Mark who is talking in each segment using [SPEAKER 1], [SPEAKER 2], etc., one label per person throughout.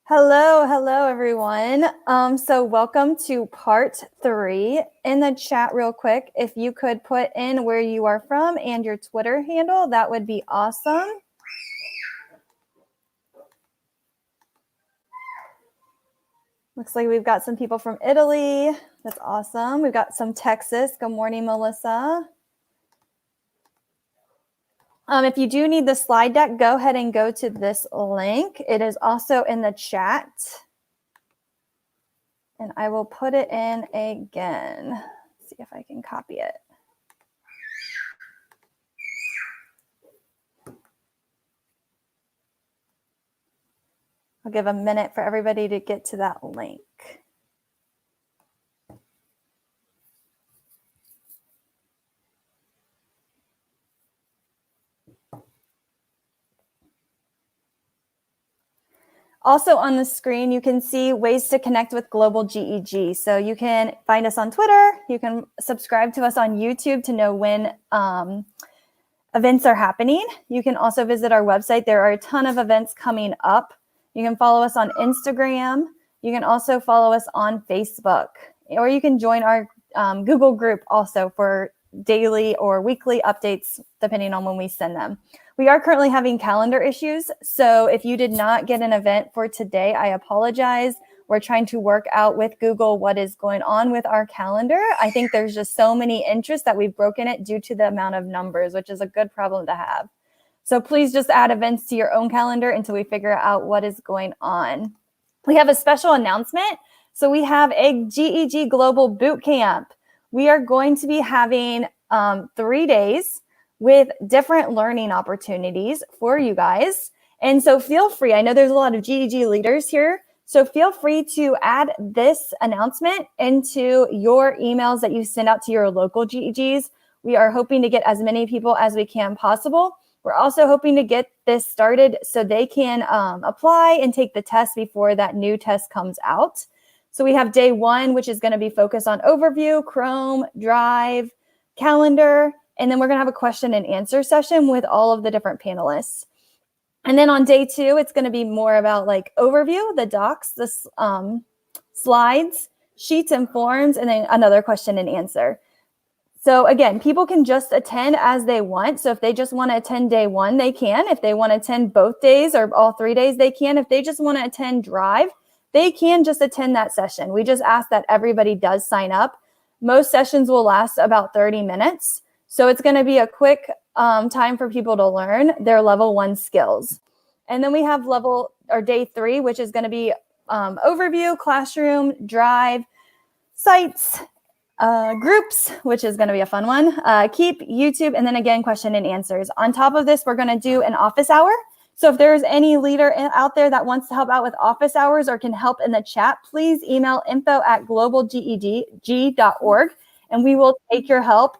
[SPEAKER 1] Hello everyone. So welcome to part 3. In the chat real quick, if you could put in where you are from and your Twitter handle, that would be awesome. Looks like we've got some people from Italy. That's awesome. We've got some Texas. Good morning, Melissa. If you do need the slide deck, go ahead and go to this link. It is also in the chat. And I will put it in again. Let's see if I can copy it. I'll give a minute for everybody to get to that link. Also on the screen, you can see ways to connect with Global GEG. So you can find us on Twitter. You can subscribe to us on YouTube to know when events are happening. You can also visit our website. There are a ton of events coming up. You can follow us on Instagram. You can also follow us on Facebook, or you can join our Google group also for daily or weekly updates, depending on when we send them. We are currently having calendar issues. So if you did not get an event for today, I apologize. We're trying to work out with Google what is going on with our calendar. I think there's just so many interests that we've broken it due to the amount of numbers, which is a good problem to have. So please just add events to your own calendar until we figure out what is going on. We have a special announcement. So we have a GEG Global Bootcamp. We are going to be having 3 days with different learning opportunities for you guys. And so feel free, I know there's a lot of GEG leaders here, so feel free to add this announcement into your emails that you send out to your local GEGs. We are hoping to get as many people as we can possible. We're also hoping to get this started so they can apply and take the test before that new test comes out. So we have day 1, which is going to be focused on overview, Chrome, Drive, calendar, and then we're going to have a question and answer session with all of the different panelists. And then on day 2, it's going to be more about like overview, the docs, the slides, sheets and forms, and then another question and answer. So again, people can just attend as they want. So if they just want to attend day 1, they can. If they want to attend both days or all 3 days, they can. If they just want to attend Drive, they can just attend that session. We just ask that everybody does sign up. Most sessions will last about 30 minutes. So it's going to be a quick time for people to learn their level 1 skills. And then we have day 3, which is going to be overview, classroom, Drive, sites, groups, which is going to be a fun one, keep, YouTube, and then again, question and answers. On top of this, we're going to do an office hour. So if there's any leader out there that wants to help out with office hours or can help in the chat, please email info@globalgeg.org and we will take your help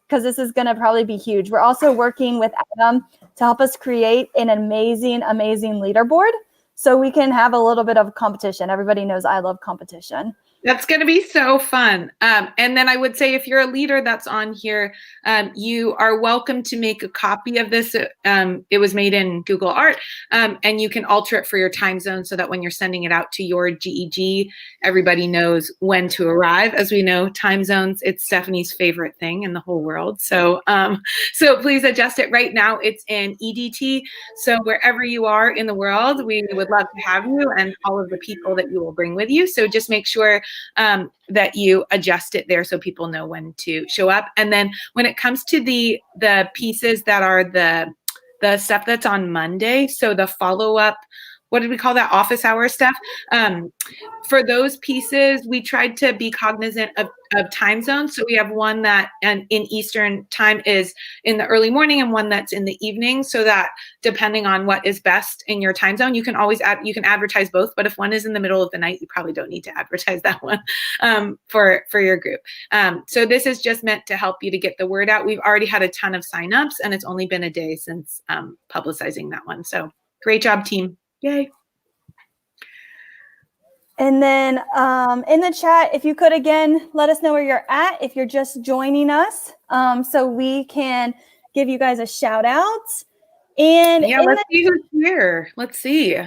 [SPEAKER 1] because this is going to probably be huge. We're also working with Adam to help us create an amazing leaderboard so we can have a little bit of competition. Everybody knows I love competition.
[SPEAKER 2] That's going to be so fun. And then I would say if you're a leader that's on here, you are welcome to make a copy of this. It was made in Google Art, and you can alter it for your time zone so that when you're sending it out to your GEG, everybody knows when to arrive. As we know, time zones, it's Stephanie's favorite thing in the whole world. So, so please adjust it. Right now, it's in EDT. So wherever you are in the world, we would love to have you and all of the people that you will bring with you. So just make sure that you adjust it there so people know when to show up. And then when it comes to the pieces that are the stuff that's on Monday, so the follow-up, what did we call that, office hour stuff? For those pieces, we tried to be cognizant of time zones. So we have one that in Eastern time is in the early morning and one that's in the evening, so that depending on what is best in your time zone, you can always you can advertise both. But if one is in the middle of the night, you probably don't need to advertise that one for your group. So this is just meant to help you to get the word out. We've already had a ton of signups, and it's only been a day since publicizing that one. So great job, team. Yay.
[SPEAKER 1] And then in the chat, if you could, again, let us know where you're at if you're just joining us so we can give you guys a shout out. And
[SPEAKER 2] yeah, let's see who's here. Let's see.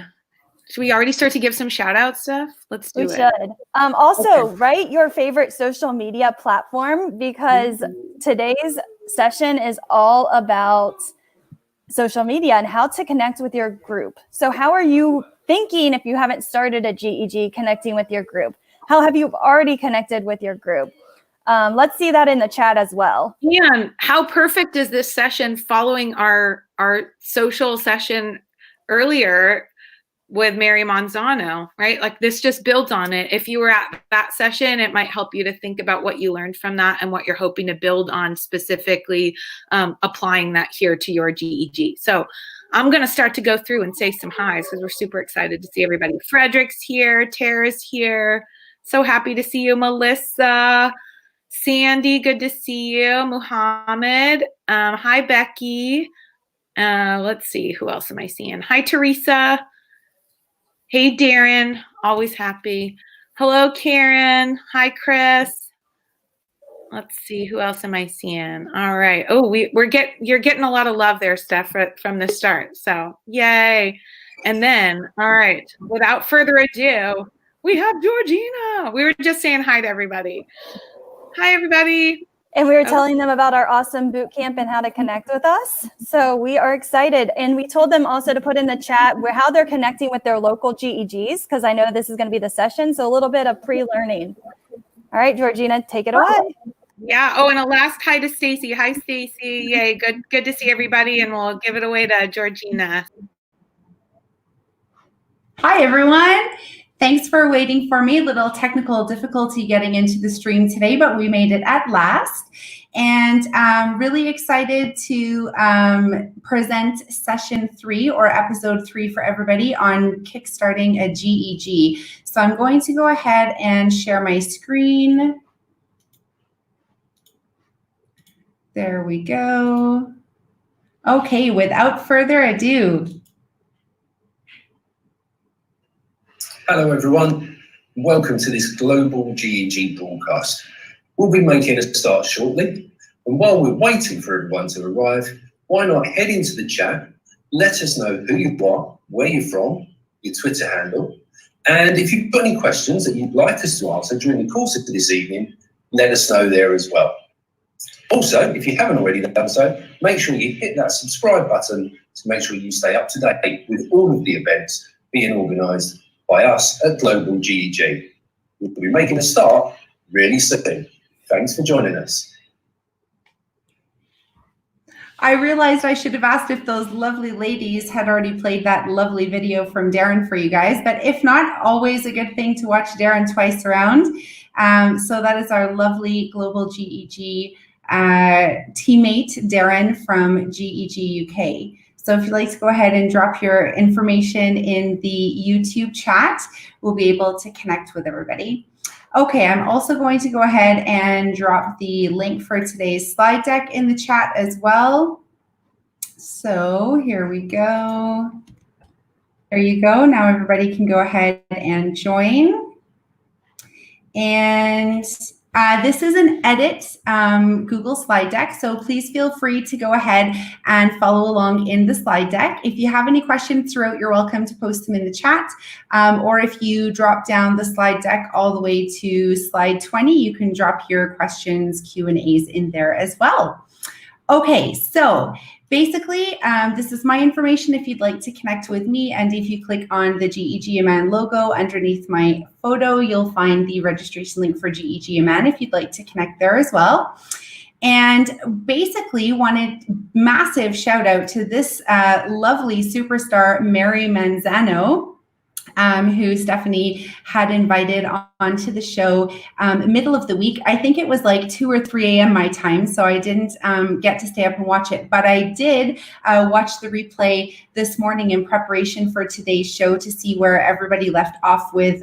[SPEAKER 2] Should we already start to give some shout out stuff? Let's do
[SPEAKER 1] We
[SPEAKER 2] it.
[SPEAKER 1] should. Also,
[SPEAKER 2] Okay.
[SPEAKER 1] write your favorite social media platform, because today's session is all about social media and how to connect with your group. So how are you thinking, if you haven't started a GEG, connecting with your group? How have you already connected with your group? Let's see that in the chat as well.
[SPEAKER 2] And how perfect is this session following our social session earlier with Mary Manzano, right? Like this just builds on it. If you were at that session, it might help you to think about what you learned from that and what you're hoping to build on, specifically applying that here to your GEG. So I'm going to start to go through and say some highs because we're super excited to see everybody. Frederick's here, Tara's here. So happy to see you, Melissa. Sandy, good to see you. Muhammad, hi, Becky. Let's see, who else am I seeing? Hi, Teresa. Hey, Darren, always happy. Hello, Karen. Hi, Chris. Let's see, who else am I seeing? All right. Oh, you're getting a lot of love there, Steph, from the start. So yay. And then, all right, without further ado, we have Georgina. We were just saying hi to everybody. Hi, everybody.
[SPEAKER 1] And we were telling them about our awesome boot camp and how to connect with us. So we are excited. And we told them also to put in the chat how they're connecting with their local GEGs, because I know this is going to be the session. So a little bit of pre-learning. All right, Georgina, take it away.
[SPEAKER 2] Yeah. Oh, and a last hi to Stacy. Hi, Stacy. Yay. Good to see everybody. And we'll give it away to Georgina.
[SPEAKER 3] Hi, everyone. Thanks for waiting for me. A little technical difficulty getting into the stream today, but we made it at last. And I'm really excited to present session 3 or episode 3 for everybody on kickstarting a GEG. So I'm going to go ahead and share my screen. There we go. Okay, without further ado.
[SPEAKER 4] Hello everyone, welcome to this global GEG broadcast. We'll be making a start shortly, and while we're waiting for everyone to arrive, why not head into the chat, let us know who you are, where you're from, your Twitter handle, and if you've got any questions that you'd like us to answer during the course of this evening, let us know there as well. Also, if you haven't already done so, make sure you hit that subscribe button to make sure you stay up to date with all of the events being organised by us at Global GEG. We'll be making a start really soon. Thanks for joining us.
[SPEAKER 3] I realized I should have asked if those lovely ladies had already played that lovely video from Darren for you guys, but if not, always a good thing to watch Darren twice around. So that is our lovely Global GEG teammate, Darren from GEG UK. So if you'd like to go ahead and drop your information in the YouTube chat, we'll be able to connect with everybody. Okay, I'm also going to go ahead and drop the link for today's slide deck in the chat as well. So here we go. There you go. Now everybody can go ahead and join. And this is an edit Google slide deck, so please feel free to go ahead and follow along in the slide deck. If you have any questions throughout, you're welcome to post them in the chat. Or if you drop down the slide deck all the way to slide 20, you can drop your questions, Q&As in there as well. Okay, so basically, this is my information if you'd like to connect with me, and if you click on the GEG Man logo underneath my photo, you'll find the registration link for GEG Man if you'd like to connect there as well. And basically wanted massive shout out to this lovely superstar, Mary Manzano, who Stephanie had invited onto the show middle of the week. I think it was like 2 or 3 a.m. my time, so I didn't get to stay up and watch it. But I did watch the replay this morning in preparation for today's show to see where everybody left off with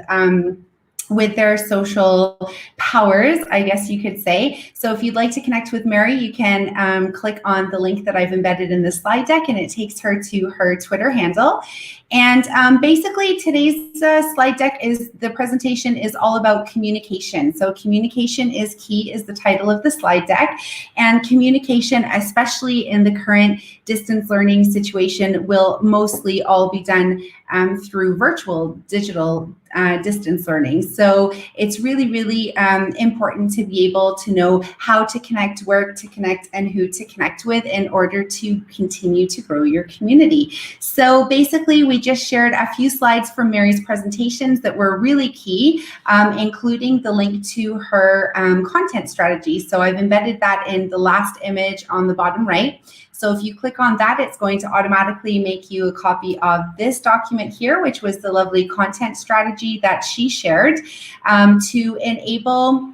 [SPEAKER 3] their social powers, I guess you could say. So if you'd like to connect with Mary, you can click on the link that I've embedded in the slide deck, and it takes her to her Twitter handle. And basically today's slide deck the presentation is all about communication. So communication is key is the title of the slide deck, and communication, especially in the current distance learning situation, will mostly all be done through virtual digital distance learning. So it's really, really important to be able to know how to connect, where to connect, and who to connect with in order to continue to grow your community. So basically, we just shared a few slides from Mary's presentations that were really key, including the link to her content strategy. So I've embedded that in the last image on the bottom right. So if you click on that, it's going to automatically make you a copy of this document here, which was the lovely content strategy that she shared to enable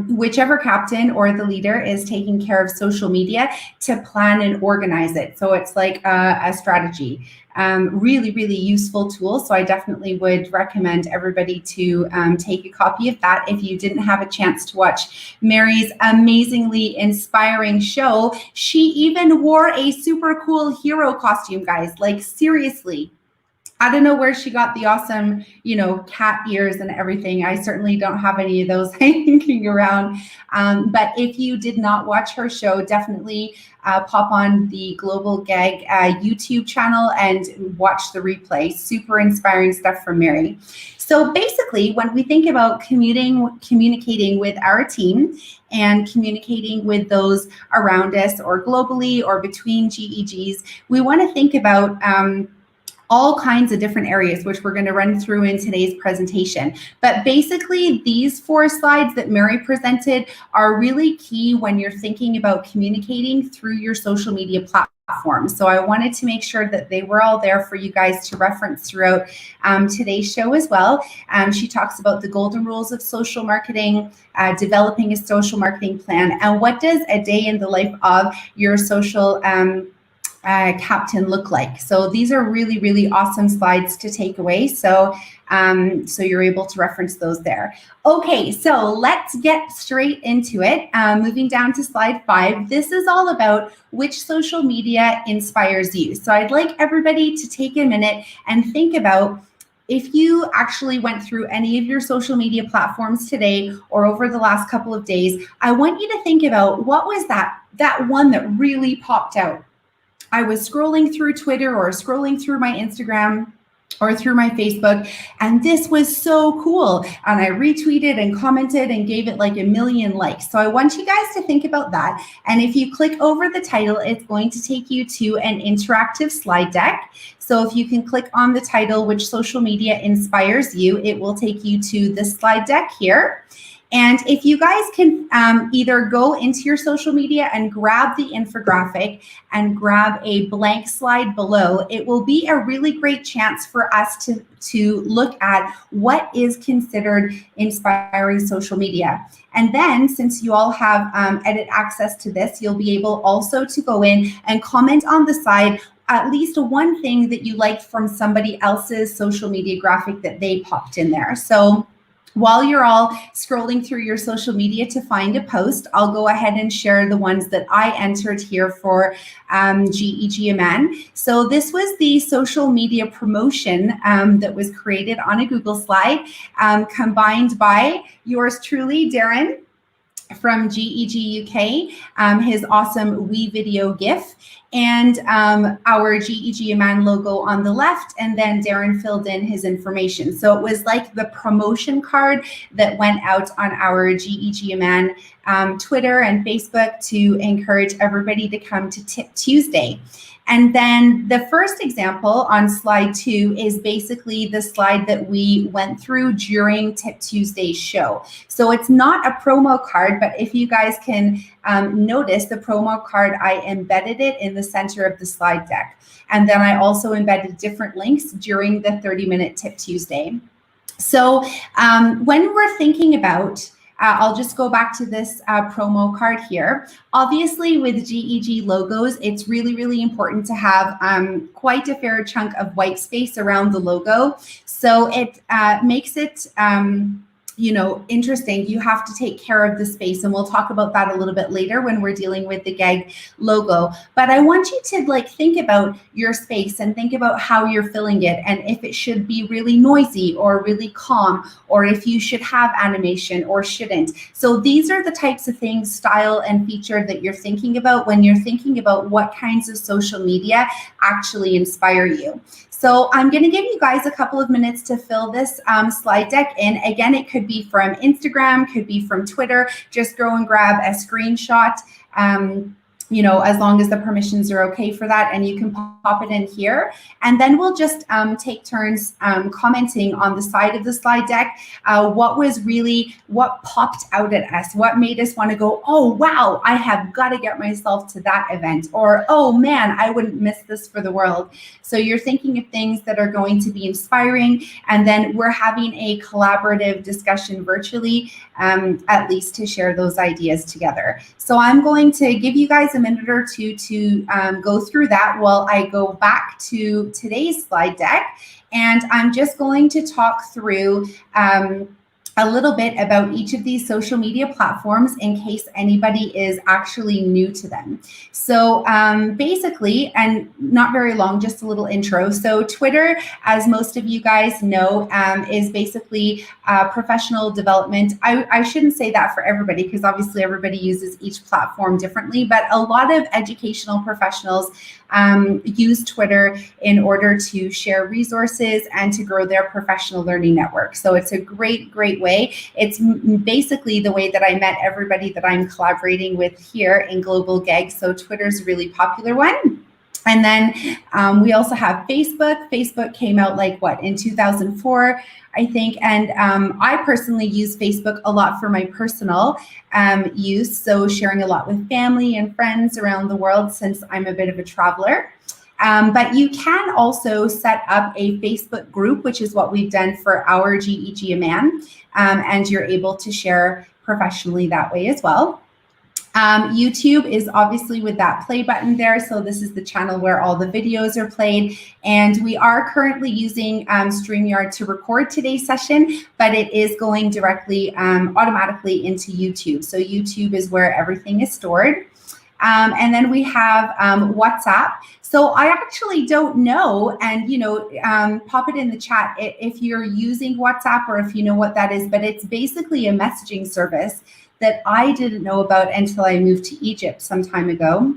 [SPEAKER 3] whichever captain or the leader is taking care of social media to plan and organize it. So it's like a strategy. Really, really useful tool. So I definitely would recommend everybody to take a copy of that if you didn't have a chance to watch Mary's amazingly inspiring show. She even wore a super cool hero costume, guys. Like, seriously. I don't know where she got the awesome, cat ears and everything. I certainly don't have any of those hanging around. But if you did not watch her show, definitely pop on the Global GEG YouTube channel and watch the replay. Super inspiring stuff from Mary. So basically, when we think about communicating with our team and communicating with those around us or globally or between GEGs, we want to think about all kinds of different areas, which we're going to run through in today's presentation. But basically, these 4 slides that Mary presented are really key when you're thinking about communicating through your social media platforms. So I wanted to make sure that they were all there for you guys to reference throughout today's show as well. She talks about the golden rules of social marketing, developing a social marketing plan, and what does a day in the life of your social captain look like. So these are really, really awesome slides to take away. So you're able to reference those there. Okay, so let's get straight into it. Moving down to slide 5, this is all about which social media inspires you. So I'd like everybody to take a minute and think about if you actually went through any of your social media platforms today or over the last couple of days. I want you to think about what was that one that really popped out. I was scrolling through Twitter or scrolling through my Instagram or through my Facebook, and this was so cool. And I retweeted and commented and gave it like 1 million likes. So I want you guys to think about that. And if you click over the title, it's going to take you to an interactive slide deck. So if you can click on the title, which social media inspires you, it will take you to the slide deck here. And if you guys can either go into your social media and grab the infographic and grab a blank slide below, it will be a really great chance for us to look at what is considered inspiring social media. And then since you all have edit access to this, you'll be able also to go in and comment on the side at least one thing that you liked from somebody else's social media graphic that they popped in there. So while you're all scrolling through your social media to find a post, I'll go ahead and share the ones that I entered here for GEG Events. So this was the social media promotion that was created on a Google slide, combined by yours truly, Darren, from GEG UK, his awesome We Video GIF, and our GEG Events logo on the left, and then Darren filled in his information. So it was like the promotion card that went out on our GEG Events Twitter and Facebook to encourage everybody to come to Tip Tuesday. And then the first example on slide 2 is basically the slide that we went through during Tip Tuesday's show. So it's not a promo card, but if you guys can notice the promo card, I embedded it in the center of the slide deck. And then I also embedded different links during the 30-minute Tip Tuesday. So when we're thinking about I'll just go back to this promo card here. Obviously, with GEG logos, it's really, really important to have quite a fair chunk of white space around the logo. So it makes it interesting. You have to take care of the space, and we'll talk about that a little bit later when we're dealing with the GEG logo. But I want you to think about your space and think about how you're filling it, and if it should be really noisy or really calm, or if you should have animation or shouldn't. So these are the types of things, style and feature, that you're thinking about when you're thinking about what kinds of social media actually inspire you. So I'm going to give you guys a couple of minutes to fill this slide deck in. Again, it could be from Instagram, could be from Twitter. Just go and grab a screenshot, as long as the permissions are okay for that, and you can pop it in here. And then we'll just take turns commenting on the side of the slide deck, what popped out at us, what made us want to go, oh, wow, I have got to get myself to that event, or, oh man, I wouldn't miss this for the world. So you're thinking of things that are going to be inspiring, and then we're having a collaborative discussion virtually, at least to share those ideas together. So I'm going to give you guys a minute or two to go through that while I go back to today's slide deck. And I'm just going to talk through a little bit about each of these social media platforms in case anybody is actually new to them. So basically, and not very long, just a little intro. So Twitter, as most of you guys know, is basically professional development. I shouldn't say that for everybody, because obviously everybody uses each platform differently, but a lot of educational professionals use Twitter in order to share resources and to grow their professional learning network. So it's a great way. It's basically the way that I met everybody that I'm collaborating with here in Global GEG. So Twitter's a really popular one. And then we also have Facebook. Facebook came out in 2004, I think. And I personally use Facebook a lot for my personal use. So sharing a lot with family and friends around the world, since I'm a bit of a traveler. But you can also set up a Facebook group, which is what we've done for our GEG Events, and you're able to share professionally that way as well. YouTube is obviously with that play button there. So this is the channel where all the videos are played. And we are currently using StreamYard to record today's session, but it is going directly automatically into YouTube. So YouTube is where everything is stored. And then we have WhatsApp. So I actually don't know, and pop it in the chat if you're using WhatsApp or if you know what that is, but it's basically a messaging service that I didn't know about until I moved to Egypt some time ago.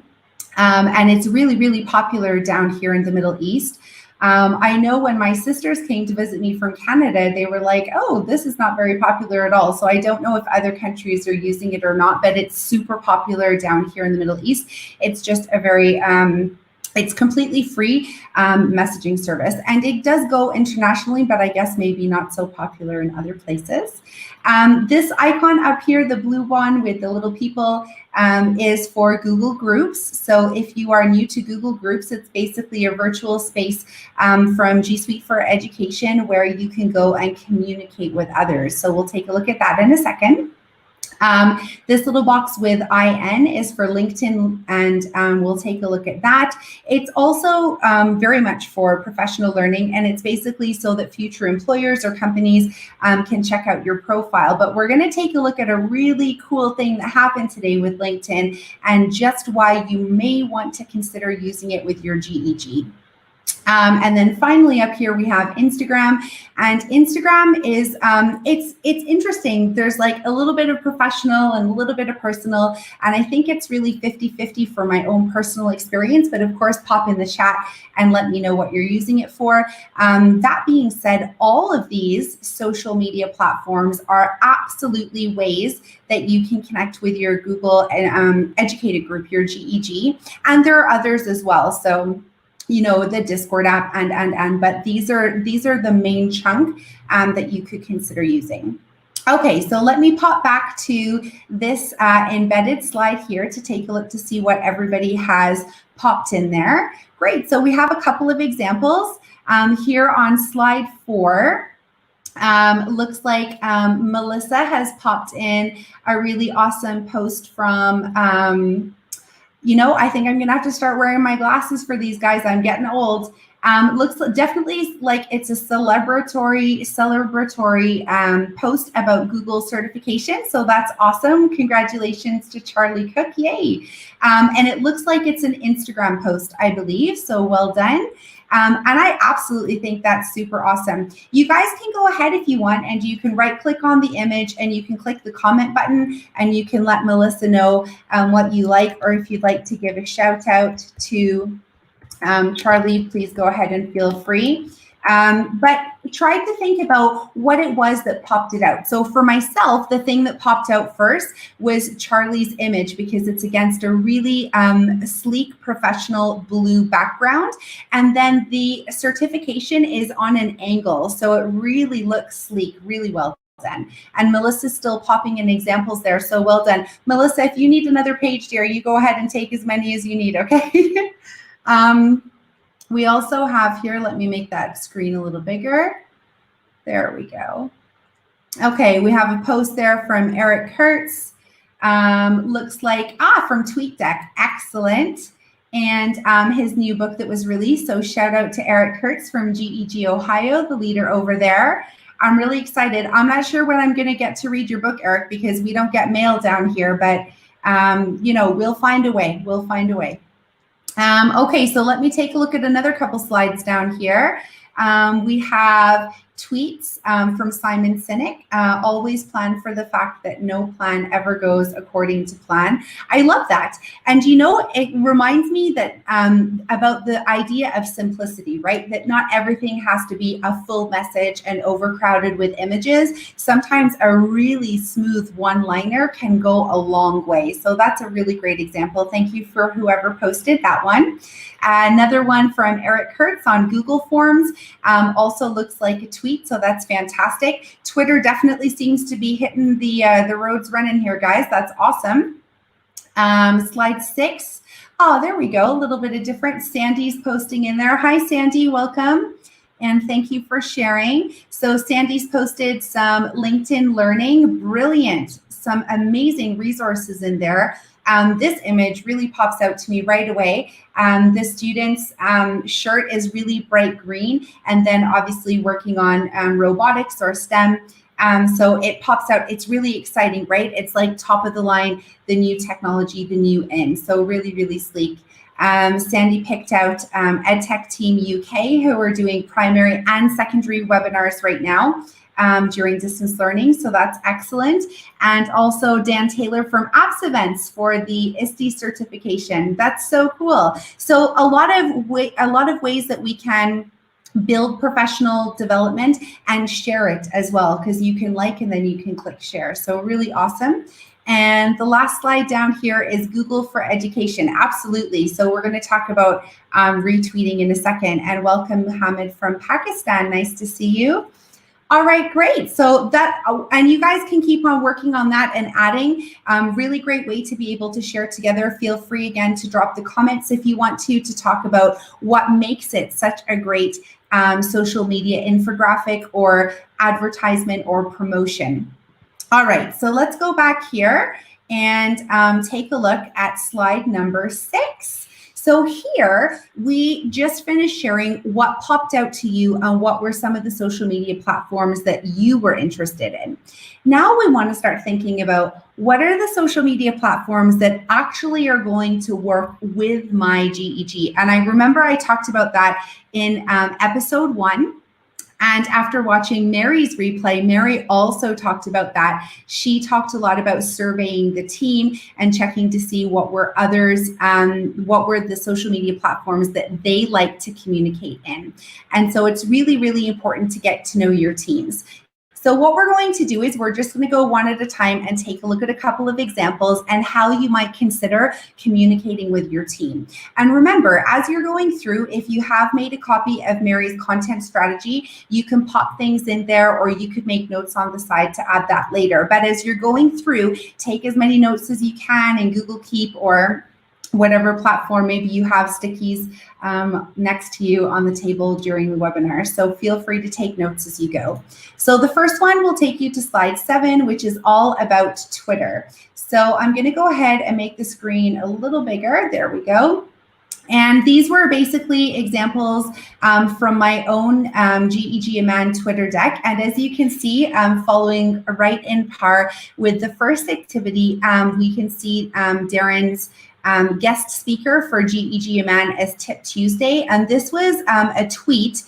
[SPEAKER 3] And it's really popular down here in the Middle East. I know when my sisters came to visit me from Canada, they were like, oh, this is not very popular at all. So I don't know if other countries are using it or not, but it's super popular down here in the Middle East. It's just a very, it's completely free messaging service. And it does go internationally, but I guess maybe not so popular in other places. This icon up here, the blue one with the little people, is for Google Groups. So if you are new to Google Groups, it's basically a virtual space from G Suite for Education where you can go and communicate with others. So we'll take a look at that in a second. This little box with IN is for LinkedIn, and we'll take a look at that. It's also very much for professional learning, and it's basically so that future employers or companies can check out your profile. But we're going to take a look at a really cool thing that happened today with LinkedIn and just why you may want to consider using it with your GEG. And then finally up here we have Instagram, and Instagram is it's interesting. There's a little bit of professional and a little bit of personal, and I think it's really 50-50 for my own personal experience, but of course pop in the chat and let me know what you're using it for. That being said, all of these social media platforms are absolutely ways that you can connect with your Google educated group, your GEG, and there are others as well. So the Discord app but these are the main chunk that you could consider using. Okay, so let me pop back to this embedded slide here to take a look to see what everybody has popped in there. Great, so we have a couple of examples here on slide 4. Looks like Melissa has popped in a really awesome post from I think I'm going to have to start wearing my glasses for these guys. I'm getting old. Looks definitely like it's a celebratory post about Google certification. So that's awesome. Congratulations to Charlie Cook. Yay. And it looks like it's an Instagram post, I believe. So well done. And I absolutely think that's super awesome. You guys can go ahead if you want, and you can right click on the image and you can click the comment button and you can let Melissa know what you like, or if you'd like to give a shout out to Charlie, please go ahead and feel free. But try to think about what it was that popped it out. So for myself, the thing that popped out first was Charlie's image, because it's against a really sleek, professional blue background. And then the certification is on an angle. So it really looks sleek, really well done. And Melissa's still popping in examples there. So well done. Melissa, if you need another page, dear, you go ahead and take as many as you need, okay? We also have here, let me make that screen a little bigger. There we go. Okay, we have a post there from Eric Kurtz. Looks like, from TweetDeck, excellent. And his new book that was released. So shout out to Eric Kurtz from GEG Ohio, the leader over there. I'm really excited. I'm not sure when I'm gonna get to read your book, Eric, because we don't get mail down here, but you know, we'll find a way, we'll find a way. Okay, so let me take a look at another couple slides down here. We have tweets from Simon Sinek. Always plan for the fact that no plan ever goes according to plan. I love that. And you know, it reminds me that about the idea of simplicity, right? That not everything has to be a full message and overcrowded with images. Sometimes a really smooth one-liner can go a long way. So that's a really great example. Thank you for whoever posted that one. Another one from Eric Kurtz on Google Forms, also looks like a tweet, so that's fantastic. Twitter definitely seems to be hitting the roads running here, guys. That's awesome. Slide 6. Oh, there we go. A little bit of different. Sandy's posting in there. Hi, Sandy. Welcome. And thank you for sharing. So Sandy's posted some LinkedIn Learning. Brilliant. Some amazing resources in there. This image really pops out to me right away. The student's shirt is really bright green, and then obviously working on robotics or STEM. So it pops out. It's really exciting, right? It's like top of the line, the new technology, the new in. So really, really sleek. Sandy picked out EdTech Team UK, who are doing primary and secondary webinars right now. During distance learning, so that's excellent. And also Dan Taylor from Apps Events for the ISTE certification. That's so cool. So a lot of ways that we can build professional development and share it as well, because you can like and then you can click share. So really awesome. And the last slide down here is Google for Education. Absolutely. So we're going to talk about retweeting in a second. And welcome, Mohammed from Pakistan. Nice to see you. All right, great. So that, and you guys can keep on working on that and adding. Really great way to be able to share together. Feel free again to drop the comments if you want to talk about what makes it such a great social media infographic or advertisement or promotion. All right, so let's go back here and take a look at slide number 6. So here, we just finished sharing what popped out to you and what were some of the social media platforms that you were interested in. Now we want to start thinking about what are the social media platforms that actually are going to work with my GEG. And I remember I talked about that in episode 1. And after watching Mary's replay, Mary also talked about that. She talked a lot about surveying the team and checking to see what were others, what were the social media platforms that they like to communicate in. And so it's really, really important to get to know your teams. So what we're going to do is we're just going to go one at a time and take a look at a couple of examples and how you might consider communicating with your team. And remember, as you're going through, if you have made a copy of Mary's content strategy, you can pop things in there, or you could make notes on the side to add that later. But as you're going through, take as many notes as you can in Google Keep or whatever platform. Maybe you have stickies next to you on the table during the webinar. So feel free to take notes as you go. So the first one will take you to slide 7, which is all about Twitter. So I'm going to go ahead and make the screen a little bigger. There we go. And these were basically examples from my own GEG Event Twitter deck. And as you can see, following right in par with the first activity, we can see Darren's guest speaker for GEG Event as Tip Tuesday. And this was a tweet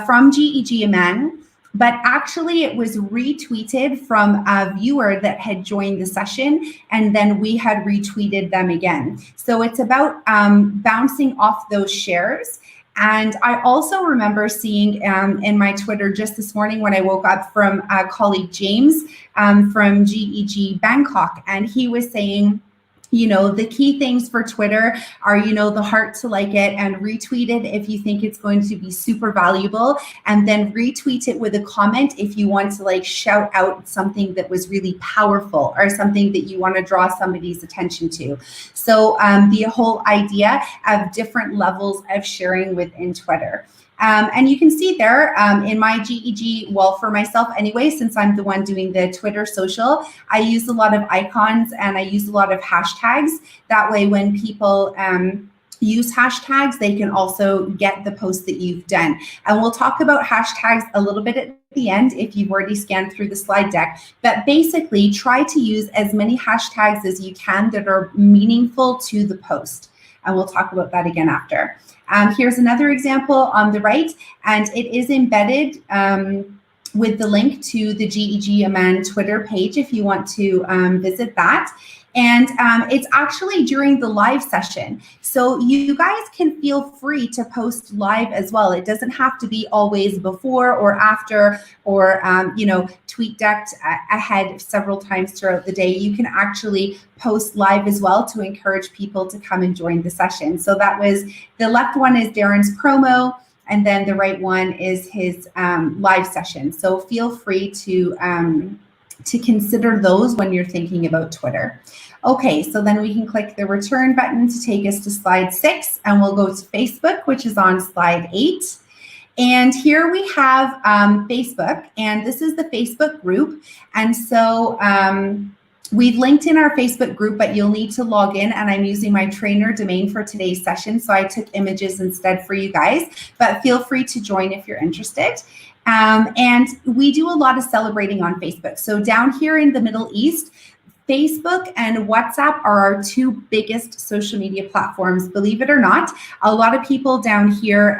[SPEAKER 3] from GEG Event, but actually it was retweeted from a viewer that had joined the session, and then we had retweeted them again. So it's about bouncing off those shares. And I also remember seeing in my Twitter just this morning when I woke up from a colleague James from GEG Bangkok, and he was saying, you know, the key things for Twitter are, you know, the heart to like it and retweet it if you think it's going to be super valuable, and then retweet it with a comment if you want to like shout out something that was really powerful or something that you want to draw somebody's attention to. So the whole idea of different levels of sharing within Twitter. And you can see there in my GEG, well, for myself anyway, since I'm the one doing the Twitter social, I use a lot of icons and I use a lot of hashtags. That way, when people use hashtags, they can also get the post that you've done. And we'll talk about hashtags a little bit at the end if you've already scanned through the slide deck. But basically, try to use as many hashtags as you can that are meaningful to the post. And we'll talk about that again after. Here's another example on the right, and it is embedded with the link to the GEG Amman Twitter page if you want to visit that. And it's actually during the live session. So you guys can feel free to post live as well. It doesn't have to be always before or after, or you know, tweet decked ahead several times throughout the day. You can actually post live as well to encourage people to come and join the session. So that was, the left one is Darren's promo, and then the right one is his live session. So feel free to consider those when you're thinking about Twitter. Okay, so then we can click the return button to take us to slide 6, and we'll go to Facebook, which is on slide 8. And here we have Facebook, and this is the Facebook group. And so we've linked in our Facebook group, but you'll need to log in, and I'm using my trainer domain for today's session, so I took images instead for you guys, but feel free to join if you're interested. And we do a lot of celebrating on Facebook. So down here in the Middle East, Facebook and WhatsApp are our two biggest social media platforms, believe it or not. A lot of people down here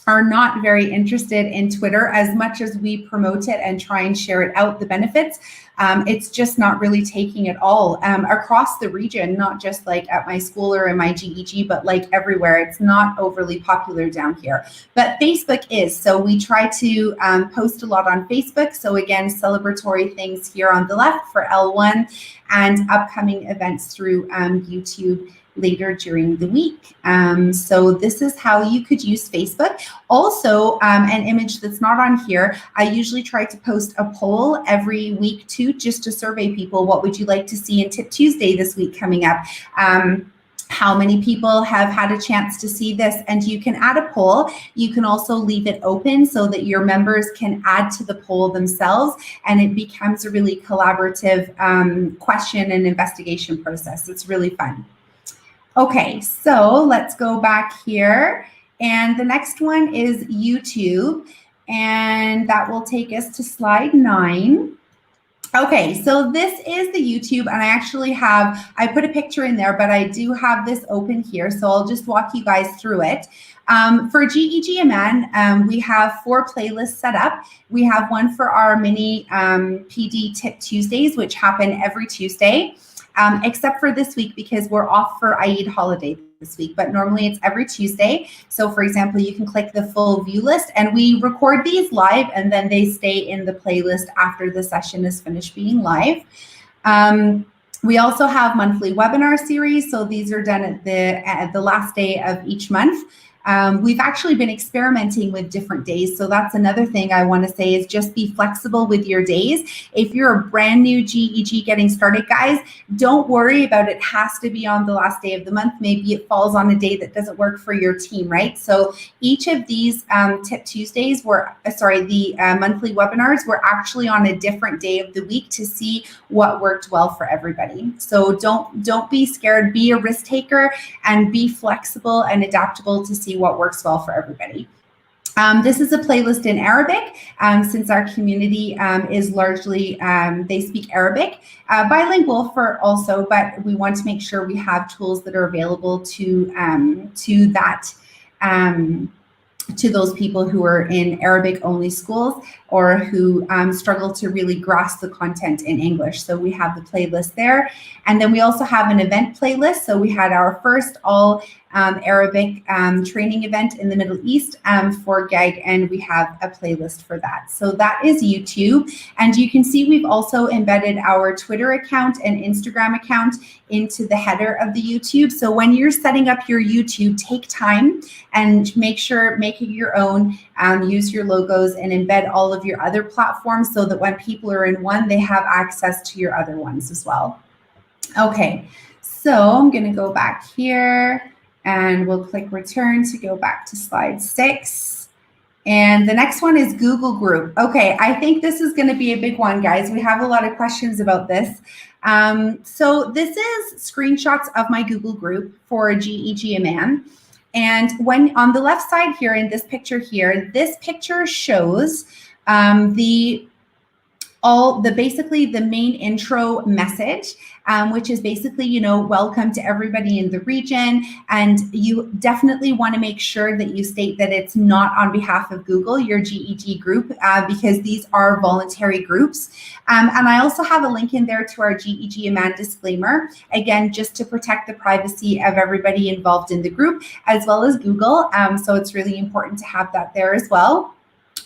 [SPEAKER 3] are not very interested in Twitter as much as we promote it and try and share it out, the benefits. It's just not really taking it all across the region, not just like at my school or in my GEG, but like everywhere. It's not overly popular down here, but Facebook is. So we try to post a lot on Facebook. So again, celebratory things here on the left for L1 and upcoming events through YouTube later during the week. So this is how you could use Facebook. Also, an image that's not on here, I usually try to post a poll every week too, just to survey people. What would you like to see in Tip Tuesday this week coming up? How many people have had a chance to see this? And you can add a poll. You can also leave it open so that your members can add to the poll themselves, and it becomes a really collaborative question and investigation process. It's really fun. Okay, so let's go back here. And the next one is YouTube, and that will take us to slide 9. Okay, so this is the YouTube, and I actually have, I put a picture in there, but I do have this open here, so I'll just walk you guys through it. For GEG Amman, we have 4 playlists set up. We have one for our mini PD Tip Tuesdays, which happen every Tuesday. Except for this week because we're off for Eid holiday this week, but normally it's every Tuesday. So for example, you can click the full view list, and we record these live and then they stay in the playlist after the session is finished being live. We also have monthly webinar series. So these are done at the last day of each month. We've actually been experimenting with different days. So that's another thing I want to say is just be flexible with your days. If you're a brand new GEG getting started, guys, don't worry about it has to be on the last day of the month. Maybe it falls on a day that doesn't work for your team, right? So each of these Tip Tuesdays the monthly webinars were actually on a different day of the week to see what worked well for everybody. So don't be scared, be a risk taker and be flexible and adaptable to see what works well for everybody. This is a playlist in Arabic since our community is largely, they speak Arabic, bilingual but we want to make sure we have tools that are available to those people who are in Arabic only schools or who struggle to really grasp the content in English. So we have the playlist there. And then we also have an event playlist. So we had our first all Arabic training event in the Middle East for GEG, and we have a playlist for that. So that is YouTube. And you can see we've also embedded our Twitter account and Instagram account into the header of the YouTube. So when you're setting up your YouTube, take time and make it your own, use your logos and embed all of your other platforms so that when people are in one, they have access to your other ones as well. Okay, so I'm going to go back here and we'll click return to go back to slide 6. And the next one is Google Group. Okay, I think this is going to be a big one, guys. We have a lot of questions about this. So this is screenshots of my Google Group for GEG Amman. And when on the left side here in this picture here, this picture shows basically the main intro message, which is basically, welcome to everybody in the region. And you definitely want to make sure that you state that it's not on behalf of Google, your GEG group, because these are voluntary groups. And I also have a link in there to our GEG Amman disclaimer, again, just to protect the privacy of everybody involved in the group, as well as Google. So it's really important to have that there as well.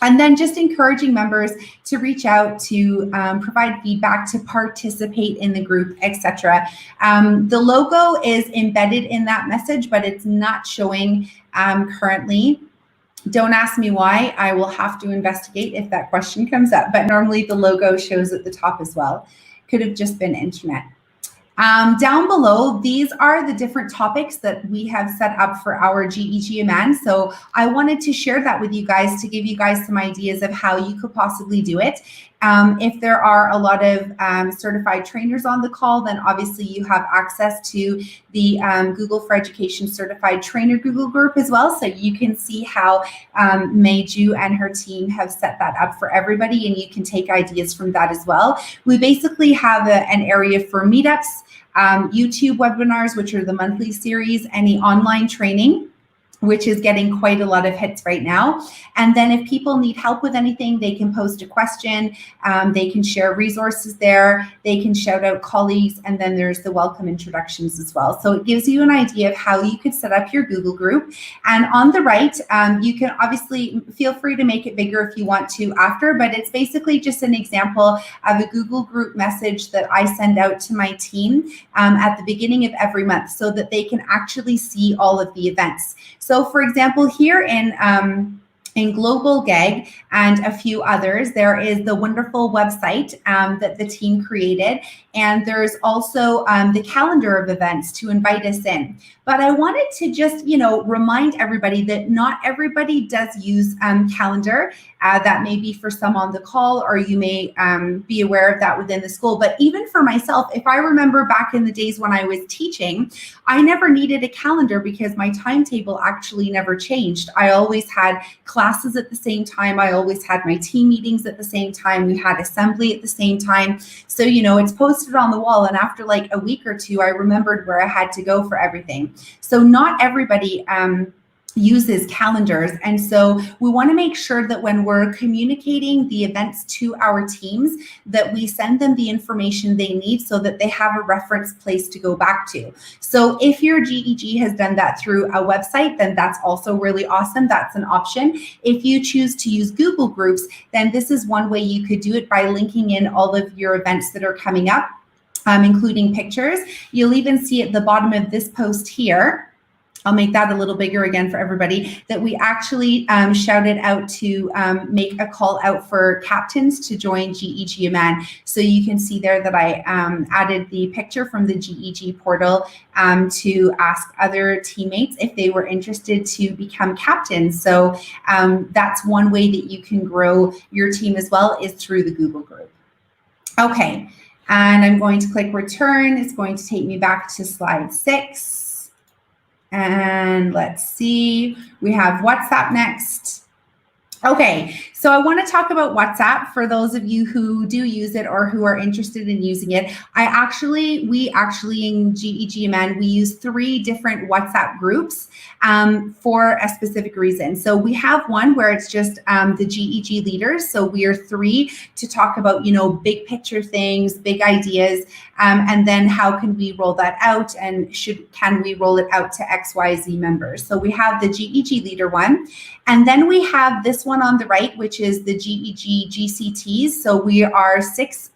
[SPEAKER 3] And then just encouraging members to reach out, to provide feedback, to participate in the group, etc. The logo is embedded in that message, but it's not showing currently. Don't ask me why. I will have to investigate if that question comes up, but normally the logo shows at the top as well. Could have just been internet. Down below, these are the different topics that we have set up for our GEG Amman. So I wanted to share that with you guys to give you guys some ideas of how you could possibly do it. If there are a lot of certified trainers on the call, then obviously you have access to the Google for Education Certified Trainer Google group as well. So you can see how Meiju and her team have set that up for everybody, and you can take ideas from that as well. We basically have an area for meetups, YouTube webinars, which are the monthly series, any online training, which is getting quite a lot of hits right now. And then if people need help with anything, they can post a question, they can share resources there, they can shout out colleagues, and then there's the welcome introductions as well. So it gives you an idea of how you could set up your Google group. And on the right, you can obviously feel free to make it bigger if you want to after, but it's basically just an example of a Google group message that I send out to my team at the beginning of every month so that they can actually see all of the events. So for example, here in Global GEG and a few others, there is the wonderful website that the team created. And there's also the calendar of events to invite us in. But I wanted to just, remind everybody that not everybody does use calendar. That may be for some on the call, or you may be aware of that within the school. But even for myself, if I remember back in the days when I was teaching, I never needed a calendar because my timetable actually never changed. I always had classes at the same time. I always had my team meetings at the same time. We had assembly at the same time. So, it's posted on the wall. And after like a week or two, I remembered where I had to go for everything. So not everybody uses calendars. And so we want to make sure that when we're communicating the events to our teams, that we send them the information they need so that they have a reference place to go back to. So if your GEG has done that through a website, then that's also really awesome. That's an option. If you choose to use Google Groups, then this is one way you could do it by linking in all of your events that are coming up, including pictures. You'll even see at the bottom of this post here, I'll make that a little bigger again for everybody, that we actually shouted out to make a call out for captains to join GEG Event. So you can see there that I added the picture from the GEG portal to ask other teammates if they were interested to become captains. So that's one way that you can grow your team as well, is through the Google group. Okay, and I'm going to click return. It's going to take me back to slide 6. And let's see, we have WhatsApp next. Okay, so I want to talk about WhatsApp for those of you who do use it or who are interested in using it. We actually in GEGMN, we use 3 different WhatsApp groups for a specific reason. So we have one where it's just the GEG leaders. So we are 3 to talk about, big picture things, big ideas, and then how can we roll that out, and can we roll it out to XYZ members. So we have the GEG leader one, and then we have this one on the right, which is the GEG GCTs. So we are 6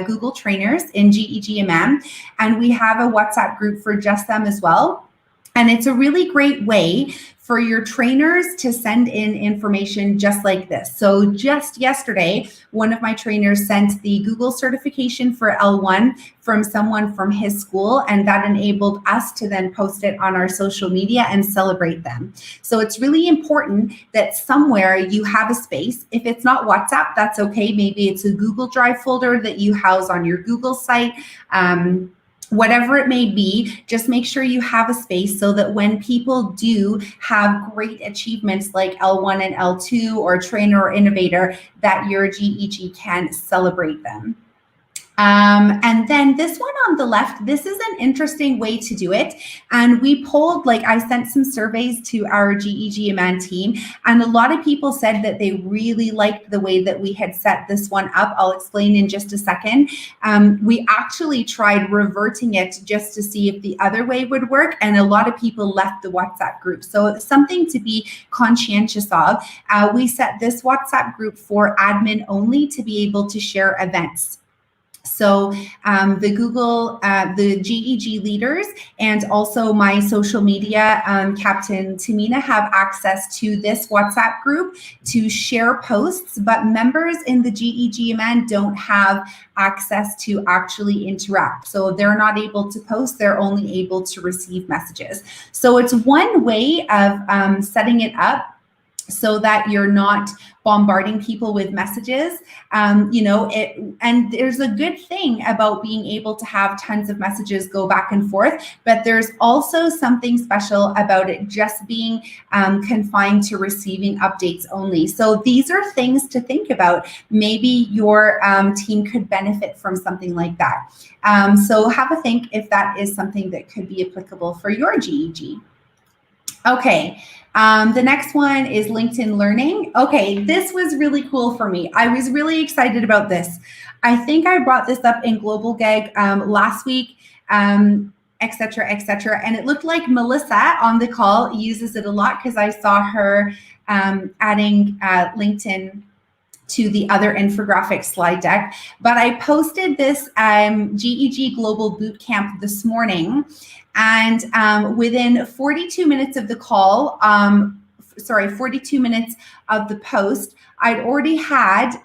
[SPEAKER 3] Google trainers in GEGMN, and we have a WhatsApp group for just them as well. And it's a really great way for your trainers to send in information just like this. So just yesterday, one of my trainers sent the Google certification for L1 from someone from his school, and that enabled us to then post it on our social media and celebrate them. So it's really important that somewhere you have a space. If it's not WhatsApp, that's okay. Maybe it's a Google Drive folder that you house on your Google site. Whatever it may be, just make sure you have a space so that when people do have great achievements like L1 and L2 or trainer or innovator, that your GEG can celebrate them. And then this one on the left, this is an interesting way to do it. And we polled, I sent some surveys to our GEGMN team, and a lot of people said that they really liked the way that we had set this one up. I'll explain in just a second. We actually tried reverting it just to see if the other way would work, and a lot of people left the WhatsApp group. So it's something to be conscientious of. We set this WhatsApp group for admin only to be able to share events. So the GEG leaders and also my social media captain, Tamina, have access to this WhatsApp group to share posts, but members in the GEGMN don't have access to actually interact. So they're not able to post, they're only able to receive messages. So it's one way of setting it up so that you're not bombarding people with messages. And there's a good thing about being able to have tons of messages go back and forth, but there's also something special about it just being confined to receiving updates only. So these are things to think about. Maybe your team could benefit from something like that. So have a think if that is something that could be applicable for your GEG. Okay. The next one is LinkedIn Learning. Okay, this was really cool for me. I was really excited about this. I think I brought this up in Global GEG last week, et cetera, et cetera. And it looked like Melissa on the call uses it a lot because I saw her adding LinkedIn to the other infographic slide deck. But I posted this GEG Global Bootcamp this morning. And within 42 minutes of the call, 42 minutes of the post, I'd already had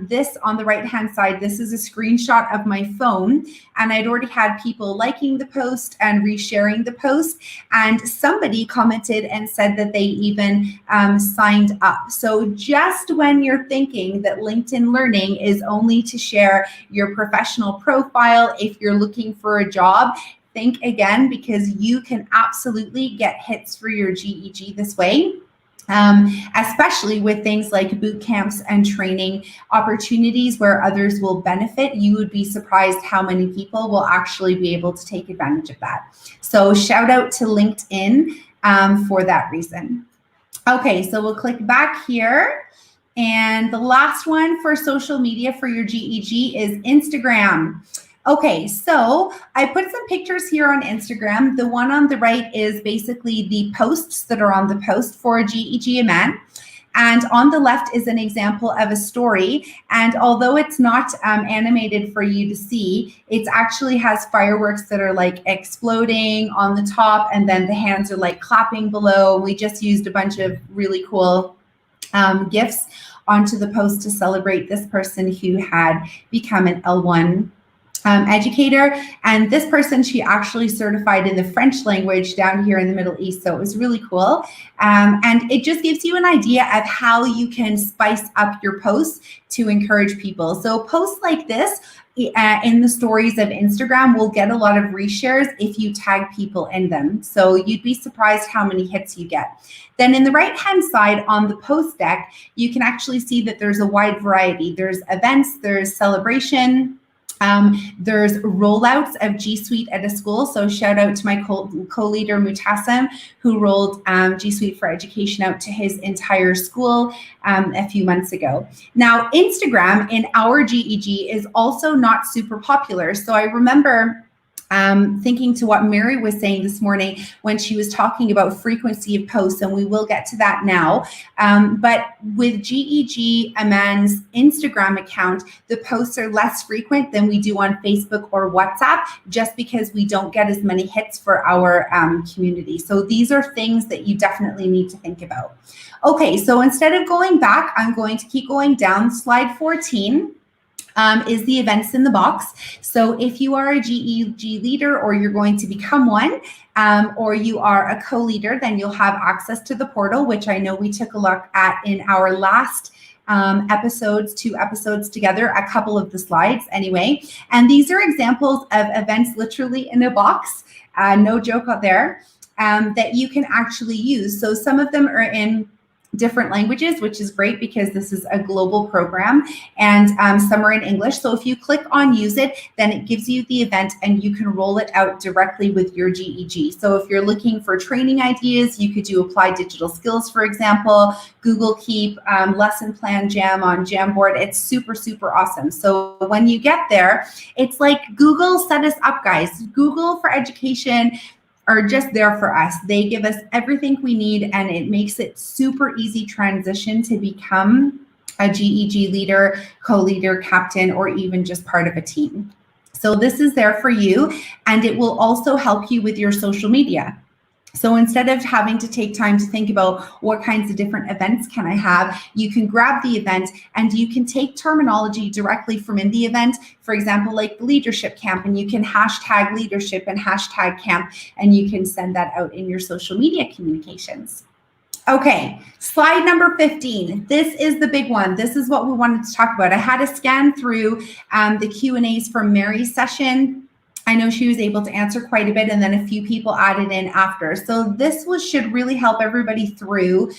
[SPEAKER 3] this on the right-hand side. This is a screenshot of my phone, and I'd already had people liking the post and resharing the post. And somebody commented and said that they even signed up. So just when you're thinking that LinkedIn Learning is only to share your professional profile if you're looking for a job, think again, because you can absolutely get hits for your GEG this way. Especially with things like boot camps and training opportunities where others will benefit. You would be surprised how many people will actually be able to take advantage of that. So shout out to LinkedIn for that reason. Okay, so we'll click back here. And the last one for social media for your GEG is Instagram. Okay, so I put some pictures here on Instagram. The one on the right is basically the posts that are on the post for GEG Event. And on the left is an example of a story. And although it's not animated for you to see, it actually has fireworks that are like exploding on the top, and then the hands are like clapping below. We just used a bunch of really cool gifts onto the post to celebrate this person who had become an L1 educator. And this person, she actually certified in the French language down here in the Middle East. So it was really cool. And it just gives you an idea of how you can spice up your posts to encourage people. So posts like this in the stories of Instagram will get a lot of reshares if you tag people in them. So you'd be surprised how many hits you get. Then in the right-hand side on the post deck, you can actually see that there's a wide variety. There's events, there's celebration, there's rollouts of G Suite at a school. So shout out to my co-leader Mutassim, who rolled G Suite for Education out to his entire school a few months ago. Now, Instagram in our GEG is also not super popular. So I remember thinking to what Mary was saying this morning when she was talking about frequency of posts, and we will get to that now. But with GEG Aman's Instagram account, the posts are less frequent than we do on Facebook or WhatsApp, just because we don't get as many hits for our community. So these are things that you definitely need to think about. Okay, so instead of going back, I'm going to keep going down. Slide 14. Is the events in the box. So if you are a GEG leader, or you're going to become one, or you are a co-leader, then you'll have access to the portal, which I know we took a look at in our last episodes, 2 episodes together, a couple of the slides anyway. And these are examples of events literally in a box, no joke out there, that you can actually use. So some of them are in different languages, which is great because this is a global program, and some are in English. So if you click on use it, then it gives you the event and you can roll it out directly with your GEG. So if you're looking for training ideas, you could do Applied Digital Skills, for example, Google Keep, Lesson Plan Jam on Jamboard. It's super, super awesome. So when you get there, it's like Google set us up, guys. Google for Education are just there for us. They give us everything we need, and it makes it super easy transition to become a GEG leader, co-leader, captain, or even just part of a team. So this is there for you, and it will also help you with your social media. So instead of having to take time to think about what kinds of different events can I have, you can grab the event and you can take terminology directly from in the event. For example, like the leadership camp, and you can hashtag leadership and hashtag camp, and you can send that out in your social media communications. Okay, slide number 15. This is the big one. This is what we wanted to talk about. I had to scan through the Q&As from Mary's session. I know she was able to answer quite a bit, and then a few people added in after. So this should really help everybody through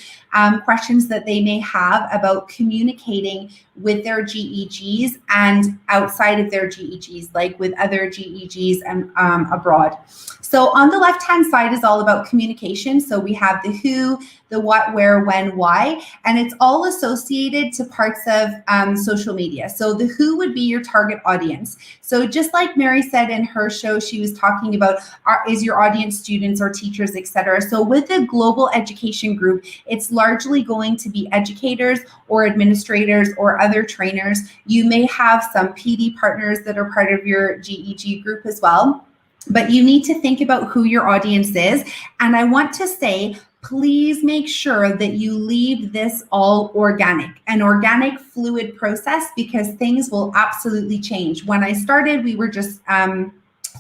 [SPEAKER 3] questions that they may have about communicating with their GEGs and outside of their GEGs, like with other GEGs and abroad. So on the left-hand side is all about communication. So we have the who, the what, where, when, why, and it's all associated to parts of social media. So the who would be your target audience. So just like Mary said in her show, she was talking about is your audience students or teachers, etc. So with the global education group, it's largely going to be educators or administrators or other trainers. You may have some PD partners that are part of your GEG group as well. But you need to think about who your audience is. And I want to say, please make sure that you leave this all organic, an organic, fluid process, because things will absolutely change. When I started, we were just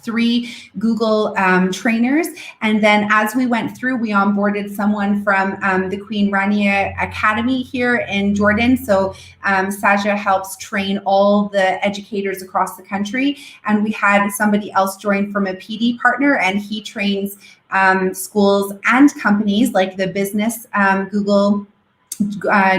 [SPEAKER 3] 3 Google trainers. And then as we went through, we onboarded someone from the Queen Rania Academy here in Jordan. So Saja helps train all the educators across the country. And we had somebody else join from a PD partner, and he trains schools and companies like the business, Google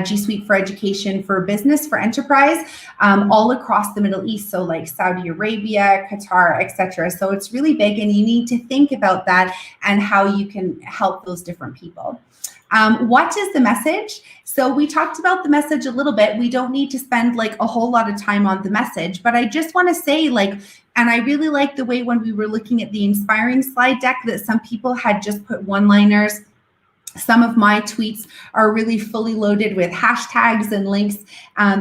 [SPEAKER 3] G Suite for Education for Business, for Enterprise, all across the Middle East. So like Saudi Arabia, Qatar, etc. So it's really big, and you need to think about that and how you can help those different people. What is the message? So we talked about the message a little bit. We don't need to spend like a whole lot of time on the message, but I just want to say, like, and I really like the way when we were looking at the inspiring slide deck that some people had just put one-liners Some of my tweets are really fully loaded with hashtags and links,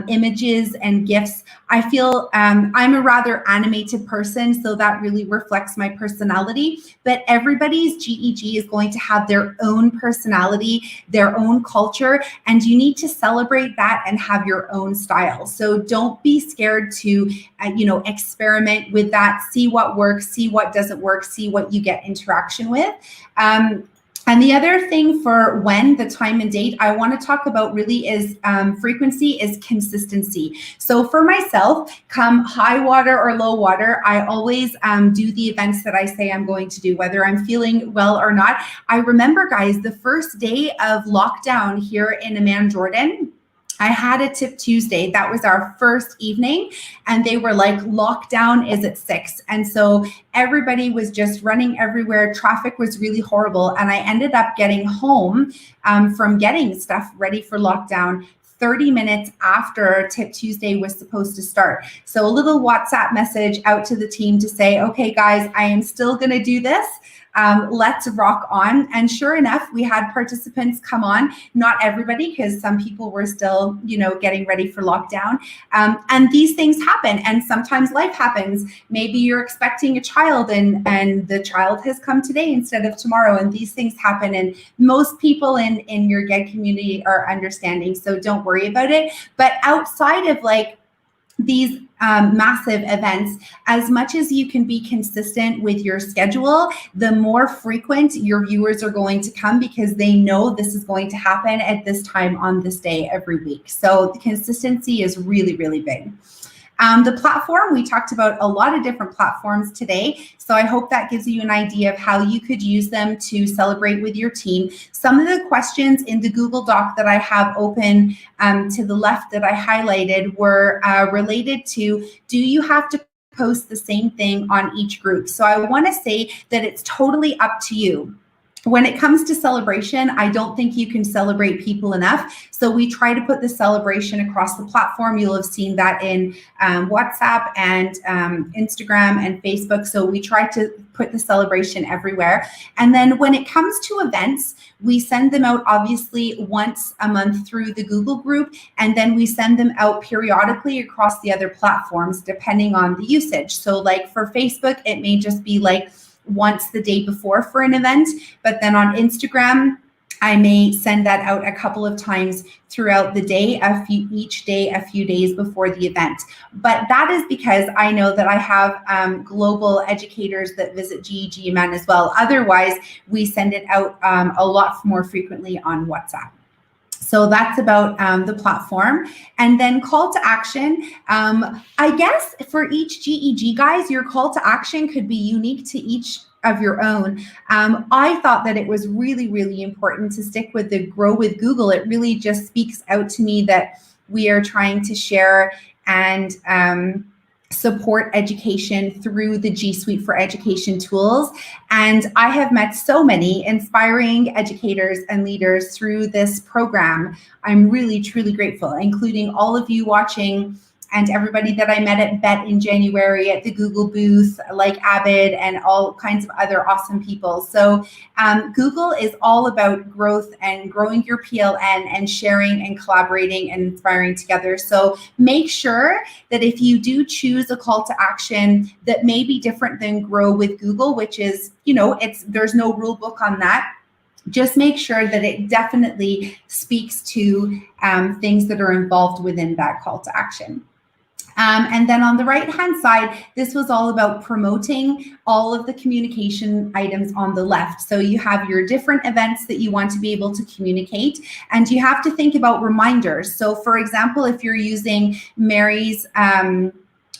[SPEAKER 3] images and GIFs. I feel I'm a rather animated person, so that really reflects my personality. But everybody's GEG is going to have their own personality, their own culture, and you need to celebrate that and have your own style. So don't be scared to, experiment with that, see what works, see what doesn't work, see what you get interaction with. And the other thing for when, the time and date, I want to talk about really is frequency, is consistency. So for myself, come high water or low water, I always do the events that I say I'm going to do, whether I'm feeling well or not. I remember, guys, the first day of lockdown here in Amman, Jordan, I had a Tip Tuesday. That was our first evening, and they were like, lockdown is at 6. And so everybody was just running everywhere. Traffic was really horrible. And I ended up getting home from getting stuff ready for lockdown 30 minutes after Tip Tuesday was supposed to start. So a little WhatsApp message out to the team to say, okay, guys, I am still going to do this. Let's rock on. And sure enough, we had participants come on, not everybody, because some people were still, getting ready for lockdown. And these things happen. And sometimes life happens. Maybe you're expecting a child and the child has come today instead of tomorrow. And these things happen. And most people in your GEG community are understanding. So don't worry about it. But outside of these massive events, as much as you can be consistent with your schedule, the more frequent your viewers are going to come, because they know this is going to happen at this time on this day every week. So the consistency is really, really big. The platform, we talked about a lot of different platforms today. So I hope that gives you an idea of how you could use them to celebrate with your team. Some of the questions in the Google Doc that I have open to the left that I highlighted were related to, do you have to post the same thing on each group? So I want to say that it's totally up to you. When it comes to celebration, I don't think you can celebrate people enough. So we try to put the celebration across the platform. You'll have seen that in WhatsApp and Instagram and Facebook. So we try to put the celebration everywhere. And then when it comes to events, we send them out obviously once a month through the Google group, and then we send them out periodically across the other platforms depending on the usage. So like for Facebook, it may just be like once the day before for an event, but then on Instagram, I may send that out a couple of times throughout the day, each day, a few days before the event. But that is because I know that I have global educators that visit GEG Event as well. Otherwise, we send it out a lot more frequently on WhatsApp. So that's about the platform. And then call to action. I guess for each GEG, guys, your call to action could be unique to each of your own. I thought that it was really, really important to stick with the Grow with Google. It really just speaks out to me that we are trying to share and support education through the G Suite for Education tools. And I have met so many inspiring educators and leaders through this program. I'm really, truly grateful, including all of you watching and everybody that I met at BET in January at the Google booth, like Abid and all kinds of other awesome people. So Google is all about growth and growing your PLN and sharing and collaborating and inspiring together. So make sure that if you do choose a call to action that may be different than Grow with Google, which is, there's no rule book on that. Just make sure that it definitely speaks to things that are involved within that call to action. And then on the right-hand side, this was all about promoting all of the communication items on the left. So you have your different events that you want to be able to communicate, and you have to think about reminders. So for example, if you're using Mary's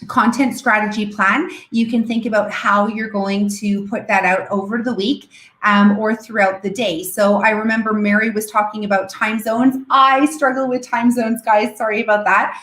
[SPEAKER 3] content strategy plan, you can think about how you're going to put that out over the week or throughout the day. So I remember Mary was talking about time zones. I struggle with time zones, guys. Sorry about that.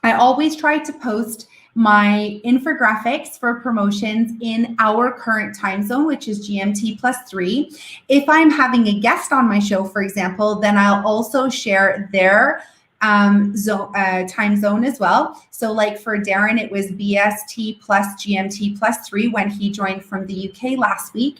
[SPEAKER 3] I always try to post my infographics for promotions in our current time zone, which is GMT +3. If I'm having a guest on my show, for example, then I'll also share their time zone as well. So like for Darren, it was BST plus GMT +3 when he joined from the UK last week.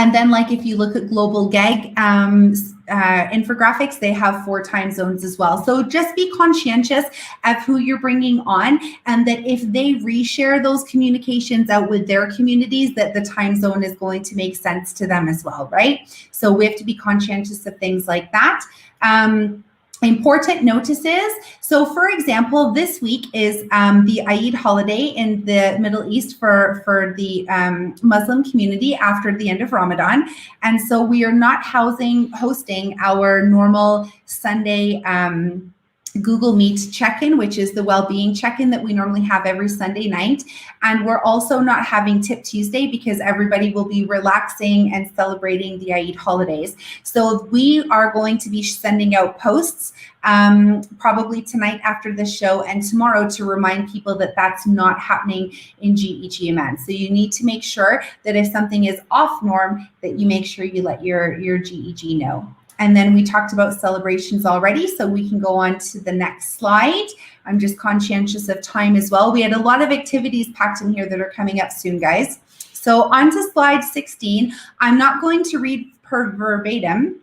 [SPEAKER 3] And then, like, if you look at global GEG infographics, they have 4 time zones as well. So just be conscientious of who you're bringing on, and that if they reshare those communications out with their communities, that the time zone is going to make sense to them as well, right? So we have to be conscientious of things like that. Important notices. So for example, this week is the Eid holiday in the Middle East for the Muslim community after the end of Ramadan. And so we are not hosting our normal Sunday Google Meet check-in, which is the well-being check-in that we normally have every Sunday night. And we're also not having Tip Tuesday because everybody will be relaxing and celebrating the Eid holidays. So we are going to be sending out posts probably tonight after the show and tomorrow to remind people that that's not happening in GEG Events. So you need to make sure that if something is off norm, that you make sure you let your GEG know. And then we talked about celebrations already, so we can go on to the next slide. I'm just conscientious of time as well. We had a lot of activities packed in here that are coming up soon, guys. So on to slide 16. I'm not going to read per verbatim.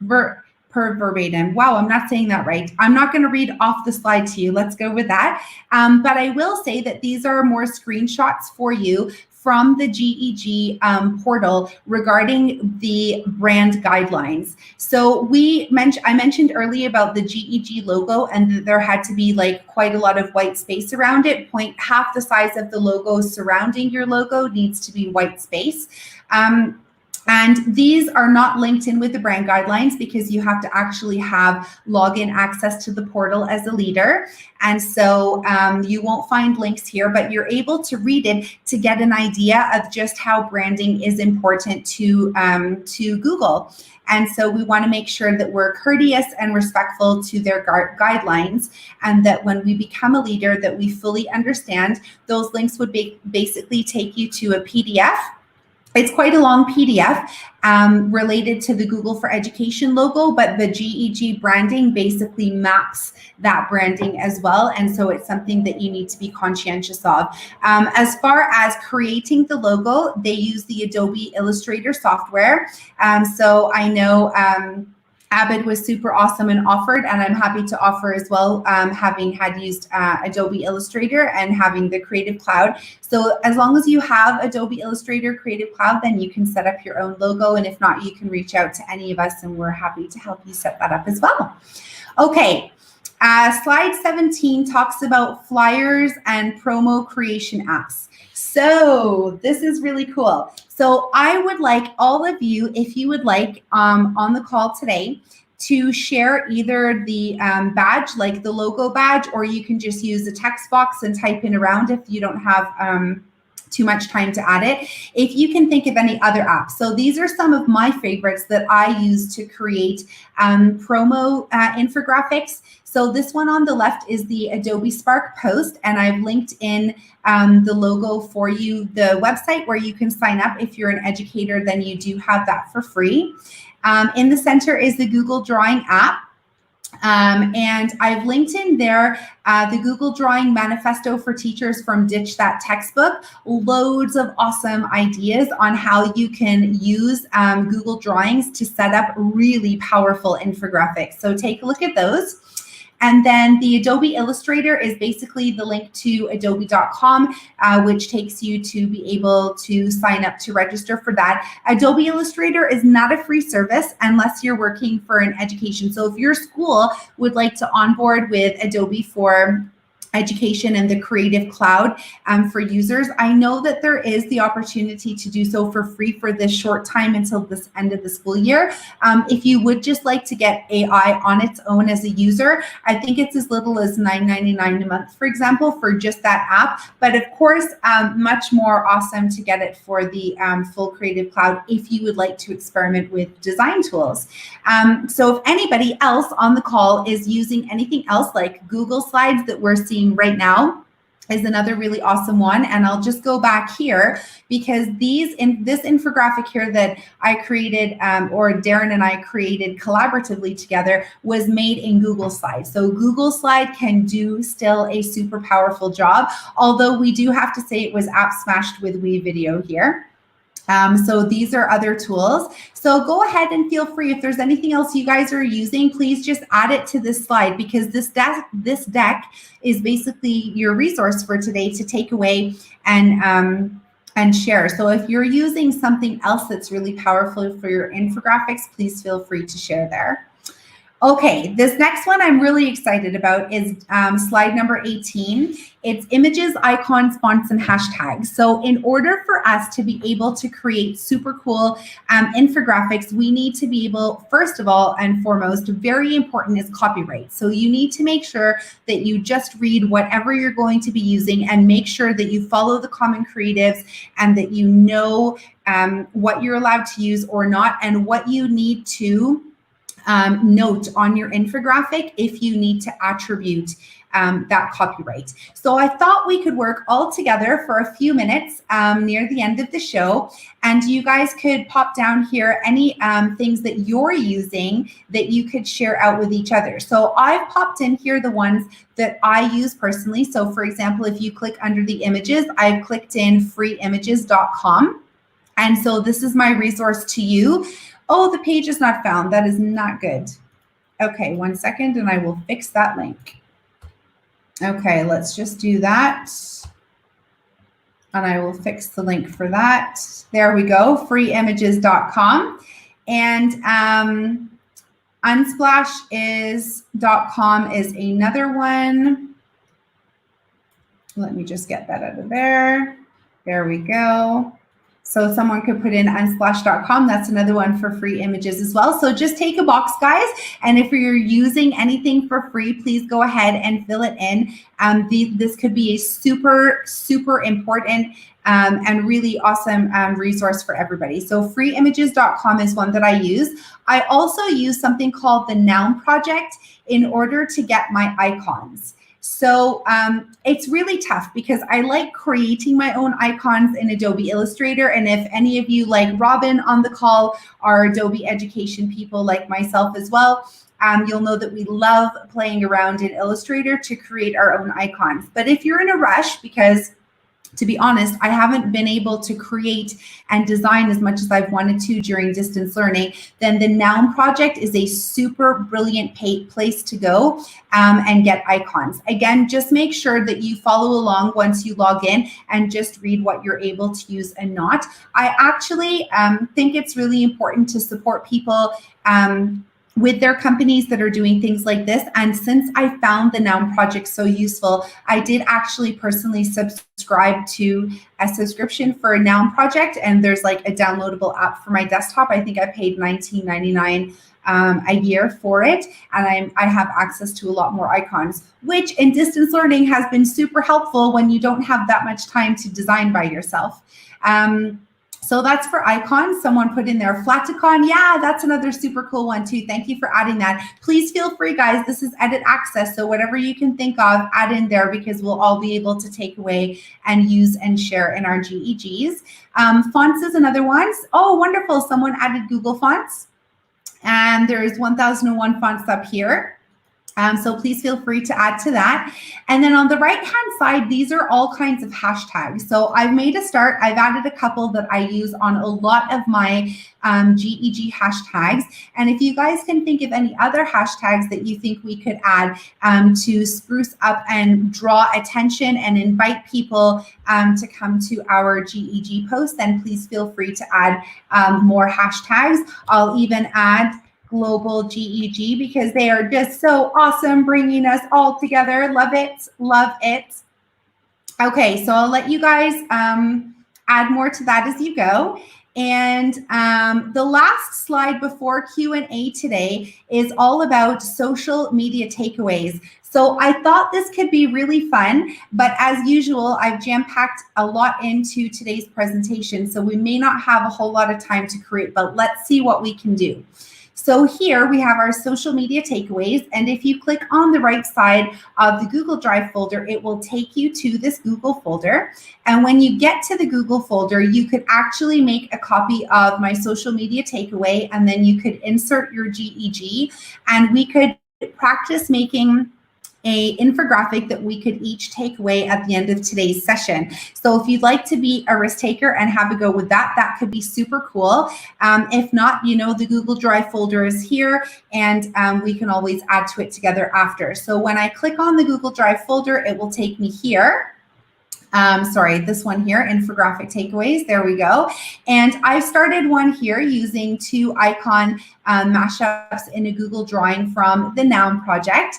[SPEAKER 3] Wow, I'm not saying that right. I'm not going to read off the slide to you. Let's go with that. But I will say that these are more screenshots for you from the GEG portal regarding the brand guidelines. So I mentioned earlier about the GEG logo, and that there had to be like quite a lot of white space around it. Half the size of the logo surrounding your logo needs to be white space. And these are not linked in with the brand guidelines because you have to actually have login access to the portal as a leader. And so you won't find links here, but you're able to read it to get an idea of just how branding is important to Google. And so we want to make sure that we're courteous and respectful to their guidelines, and that when we become a leader, that we fully understand. Those links would basically take you to a PDF. It's quite a long PDF related to the Google for Education logo, but the GEG branding basically maps that branding as well. And so it's something that you need to be conscientious of. As far as creating the logo, they use the Adobe Illustrator software. So I know Abid was super awesome and offered, and I'm happy to offer as well, having had used Adobe Illustrator and having the Creative Cloud. So as long as you have Adobe Illustrator Creative Cloud, then you can set up your own logo. And if not, you can reach out to any of us and we're happy to help you set that up as well. Okay. Slide 17 talks about flyers and promo creation apps. So this is really cool. So I would like all of you, if you would like, on the call today, to share either the badge, like the logo badge, or you can just use the text box and type in around if you don't have too much time to add it. If you can think of any other apps. So these are some of my favorites that I use to create promo infographics. So this one on the left is the Adobe Spark post, and I've linked in the logo for you, the website where you can sign up. If you're an educator, then you do have that for free. In the center is the Google Drawing app. And I've linked in there the Google Drawing Manifesto for Teachers from Ditch That Textbook. Loads of awesome ideas on how you can use Google Drawings to set up really powerful infographics. So take a look at those. And then the Adobe Illustrator is basically the link to adobe.com, which takes you to be able to sign up to register for that. Adobe Illustrator is not a free service unless you're working for an education. So if your school would like to onboard with Adobe for Education and the Creative Cloud for users, I know that there is the opportunity to do so for free for this short time until this end of the school year. If you would just like to get AI on its own as a user, I think it's as little as $9.99 a month, for example, for just that app. But of course, much more awesome to get it for the full Creative Cloud if you would like to experiment with design tools. So if anybody else on the call is using anything else like Google Slides that we're seeing right now, is another really awesome one. And I'll just go back here because this infographic here that I created, or Darren and I created collaboratively together, was made in Google Slides. So Google Slide can do still a super powerful job, although we do have to say it was app smashed with WeVideo here. So these are other tools. So go ahead and feel free. If there's anything else you guys are using, please just add it to this slide, because this deck is basically your resource for today to take away and share. So if you're using something else that's really powerful for your infographics, please feel free to share there. Okay, this next one I'm really excited about is slide number 18. It's images, icons, fonts, and hashtags. So in order for us to be able to create super cool infographics, we need to be able, first of all and foremost, very important is copyright. So you need to make sure that you just read whatever you're going to be using and make sure that you follow the common creatives and that you know what you're allowed to use or not, and what you need to note on your infographic if you need to attribute that copyright. So I thought we could work all together for a few minutes near the end of the show, and you guys could pop down here any things that you're using that you could share out with each other. So I've popped in here the ones that I use personally. So for example, if you click under the images, I've clicked in freeimages.com. And so this is my resource to you. Oh, the page is not found. That is not good. Okay, 1 second, and I will fix that link. Okay, let's just do that. And I will fix the link for that. There we go, freeimages.com. And unsplash.com is another one. Let me just get that out of there. There we go. So someone could put in unsplash.com. That's another one for free images as well. So just take a box, guys. And if you're using anything for free, please go ahead and fill it in. This could be a super, super important and really awesome resource for everybody. So freeimages.com is one that I use. I also use something called the Noun Project in order to get my icons. So it's really tough because I like creating my own icons in Adobe Illustrator. And if any of you, like Robin on the call, are Adobe education people like myself as well, you'll know that we love playing around in Illustrator to create our own icons. But if you're in a rush, because to be honest, I haven't been able to create and design as much as I've wanted to during distance learning, then the Noun Project is a super brilliant place to go and get icons. Again, just make sure that you follow along once you log in and just read what you're able to use and not. I actually think it's really important to support people with their companies that are doing things like this. And since I found the Noun Project so useful, I did actually personally subscribe to a subscription for a Noun Project, and there's like a downloadable app for my desktop. I think I paid $19.99 a year for it, and I have access to a lot more icons, which in distance learning has been super helpful when you don't have that much time to design by yourself. So that's for icons. Someone put in there Flaticon. Yeah, that's another super cool one too. Thank you for adding that. Please feel free, guys. This is edit access. So whatever you can think of, add in there, because we'll all be able to take away and use and share in our GEGs. Fonts is another one. Oh, wonderful. Someone added Google Fonts. And there's 1001 fonts up here. So please feel free to add to that. And then on the right-hand side, these are all kinds of hashtags. So I've made a start. I've added a couple that I use on a lot of my GEG hashtags. And if you guys can think of any other hashtags that you think we could add to spruce up and draw attention and invite people to come to our GEG post, then please feel free to add more hashtags. I'll even add Global GEG because they are just so awesome, bringing us all together. Love it, love it. Okay, so I'll let you guys add more to that as you go. And the last slide before Q&A today is all about social media takeaways. So I thought this could be really fun, but as usual, I've jam-packed a lot into today's presentation, so we may not have a whole lot of time to create, but let's see what we can do. So here we have our social media takeaways, and if you click on the right side of the Google Drive folder, it will take you to this Google folder. And when you get to the Google folder, you could actually make a copy of my social media takeaway, and then you could insert your GEG, and we could practice making a infographic that we could each take away at the end of today's session. So if you'd like to be a risk taker and have a go with that, that could be super cool. If not, the Google Drive folder is here, and we can always add to it together after. So when I click on the Google Drive folder, it will take me here. Sorry, this one here, infographic takeaways. There we go. And I started one here using 2 icon mashups in a Google drawing from the Noun project.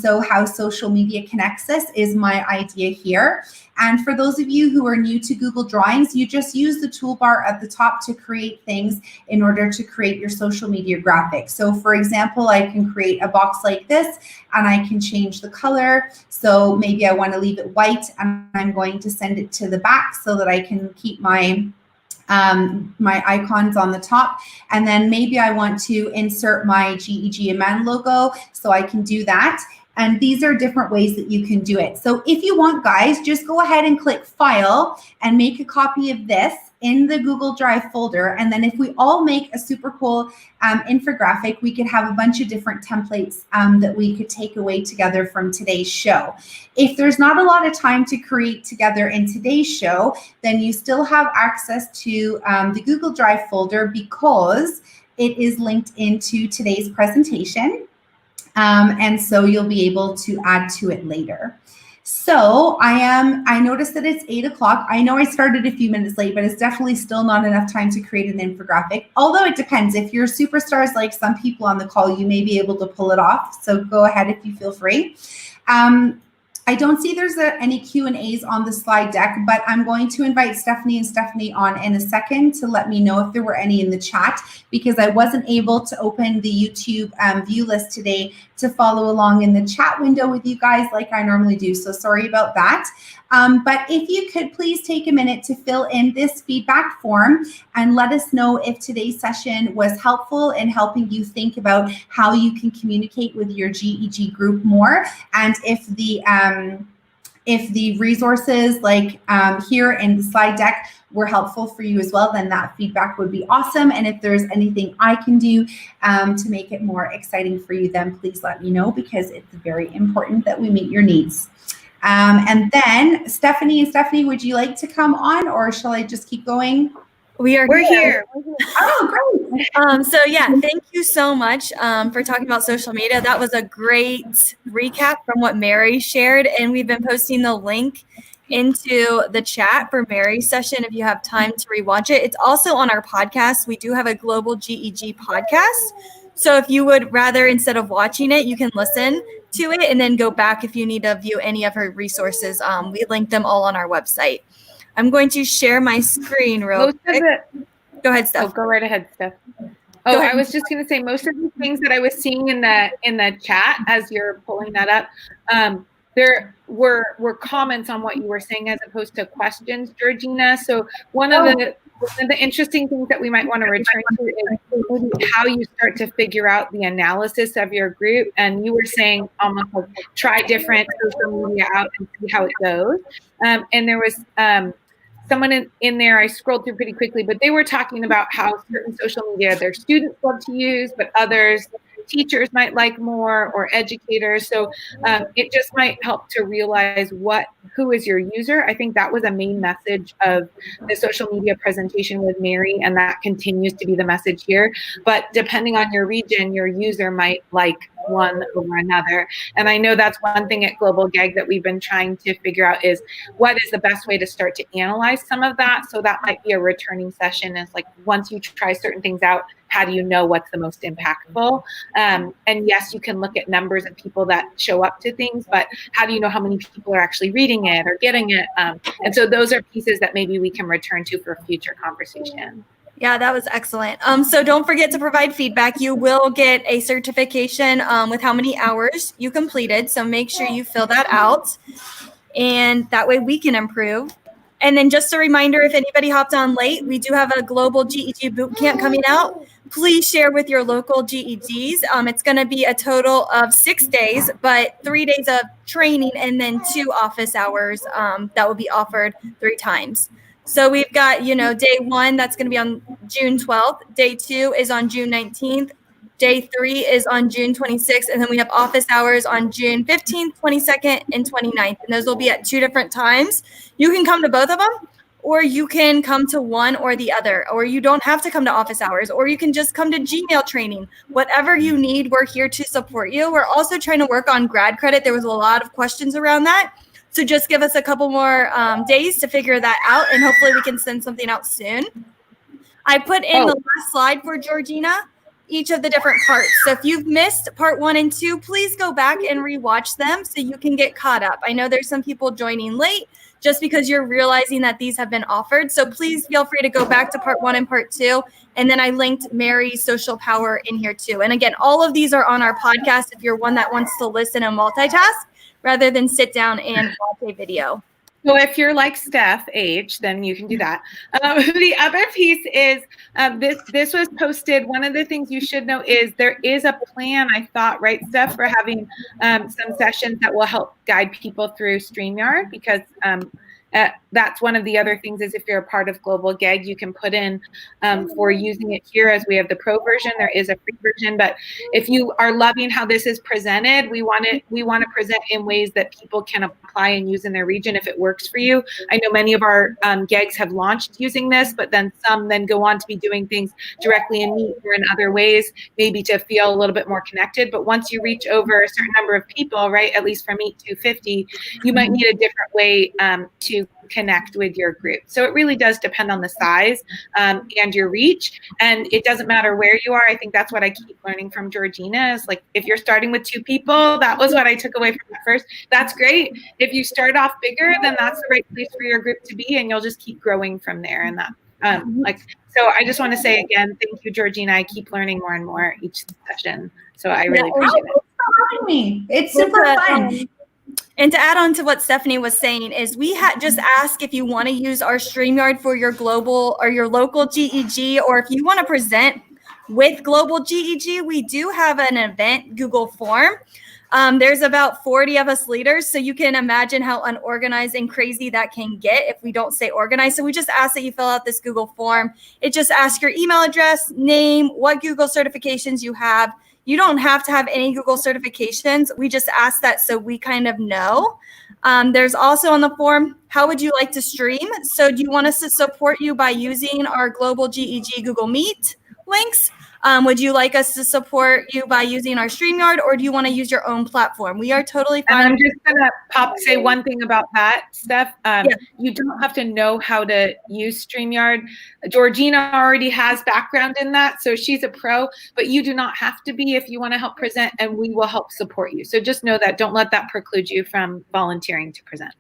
[SPEAKER 3] So how social media connects us is my idea here. And for those of you who are new to Google Drawings, you just use the toolbar at the top to create things in order to create your social media graphics. So for example, I can create a box like this, and I can change the color. So maybe I want to leave it white, and I'm going to send it to the back so that I can keep my icons on the top. And then maybe I want to insert my GEG Event logo, so I can do that. And these are different ways that you can do it. So if you want, guys, just go ahead and click File and make a copy of this in the Google Drive folder. And then if we all make a super cool infographic, we could have a bunch of different templates that we could take away together from today's show. If there's not a lot of time to create together in today's show, then you still have access to the Google Drive folder, because it is linked into today's presentation. And so you'll be able to add to it later. So I noticed that it's 8 o'clock. I know I started a few minutes late, but it's definitely still not enough time to create an infographic. Although it depends. If you're superstars like some people on the call, you may be able to pull it off. So go ahead if you feel free. I don't see there's any Q&As on the slide deck, but I'm going to invite Stephanie on in a second to let me know if there were any in the chat, because I wasn't able to open the YouTube view list today to follow along in the chat window with you guys like I normally do. So sorry about that. But if you could please take a minute to fill in this feedback form and let us know if today's session was helpful in helping you think about how you can communicate with your GEG group more, and if the resources like here in the slide deck were helpful for you as well, then that feedback would be awesome. And if there's anything I can do to make it more exciting for you, then please let me know, because it's very important that we meet your needs. And then Stephanie, would you like to come on, or shall I just keep going?
[SPEAKER 1] We're here.
[SPEAKER 3] Oh, great.
[SPEAKER 1] So yeah, thank you so much for talking about social media. That was a great recap from what Mary shared, and we've been posting the link into the chat for Mary's session if you have time to rewatch it. It's also on our podcast. We do have a Global GEG podcast. So if you would rather, instead of watching it, you can listen to it and then go back if you need to view any of her resources. We link them all on our website. I'm going to share my screen real quick. Go ahead, Steph.
[SPEAKER 2] Oh, go right ahead, Steph. Oh, I was just going to say, most of the things that I was seeing in the chat as you're pulling that up, there were comments on what you were saying as opposed to questions, Georgina. So one of the interesting things that we might want to return to is how you start to figure out the analysis of your group. And you were saying almost like try different social media out and see how it goes. And there was someone in there, I scrolled through pretty quickly, but they were talking about how certain social media their students love to use, but others teachers might like more, or educators. So it just might help to realize who is your user. I think that was a main message of the social media presentation with Mary, and that continues to be the message here. But depending on your region, your user might like one over another. And I know that's one thing at Global GEG that we've been trying to figure out is what is the best way to start to analyze some of that. So that might be a returning session, is like, once you try certain things out, how do you know what's the most impactful? And yes, you can look at numbers of people that show up to things, but how do you know how many people are actually reading it or getting it? And so those are pieces that maybe we can return to for future conversation.
[SPEAKER 1] Yeah, that was excellent. So don't forget to provide feedback. You will get a certification with how many hours you completed. So make sure you fill that out, and that way we can improve. And then just a reminder, if anybody hopped on late, we do have a global GEG bootcamp coming out. Please share with your local GEGs. It's going to be a total of 6 days, but 3 days of training and then 2 office hours that will be offered 3 times. So we've got, day 1, that's going to be on June 12th. Day 2 is on June 19th. Day 3 is on June 26th, and then we have office hours on June 15th, 22nd, and 29th. And those will be at 2 different times. You can come to both of them, or you can come to one or the other, or you don't have to come to office hours, or you can just come to Gmail training. Whatever you need, we're here to support you. We're also trying to work on grad credit. There was a lot of questions around that. So just give us a couple more days to figure that out, and hopefully we can send something out soon. I put in the last slide for Georgina, each of the different parts. So if you've missed part 1 and 2, please go back and rewatch them so you can get caught up. I know there's some people joining late just because you're realizing that these have been offered. So please feel free to go back to part 1 and part 2. And then I linked Mary's social power in here too. And again, all of these are on our podcast if you're one that wants to listen and multitask rather than sit down and watch a video.
[SPEAKER 2] So if you're like Steph H, then you can do that. The other piece is this was posted. One of the things you should know is there is a plan, I thought, right, Steph, for having some sessions that will help guide people through StreamYard, because that's one of the other things is if you're a part of Global GEG, you can put in for using it here, as we have the pro version. There is a free version, but if you are loving how this is presented, we want to present in ways that people can apply and use in their region if it works for you. I know many of our GEGs have launched using this, but then some then go on to be doing things directly in Meet or in other ways, maybe to feel a little bit more connected. But once you reach over a certain number of people, right, at least from Meet 250, you might need a different way to connect with your group. So it really does depend on the size and your reach. And it doesn't matter where you are. I think that's what I keep learning from Georgina is like, if you're starting with 2 people, that was what I took away from that first. That's great. If you start off bigger, then that's the right place for your group to be. And you'll just keep growing from there. And that so I just want to say again, thank you, Georgina. I keep learning more and more each session. So I really appreciate it.
[SPEAKER 3] Thanks for having me. It's super fun.
[SPEAKER 1] And to add on to what Stephanie was saying is we just ask if you want to use our StreamYard for your global or your local GEG, or if you want to present with global GEG, we do have an event Google form. There's about 40 of us leaders, so you can imagine how unorganized and crazy that can get if we don't stay organized. So we just ask that you fill out this Google form. It just asks your email address, name, what Google certifications you have. You don't have to have any Google certifications. We just ask that so we kind of know. There's also on the form, how would you like to stream? So do you want us to support you by using our global GEG Google Meet links? Would you like us to support you by using our StreamYard, or do you want to use your own platform? We are totally fine.
[SPEAKER 2] And I'm just going to say one thing about that, Steph. You don't have to know how to use StreamYard. Georgina already has background in that, so she's a pro, but you do not have to be if you want to help present, and we will help support you. So just know that. Don't let that preclude you from volunteering to present.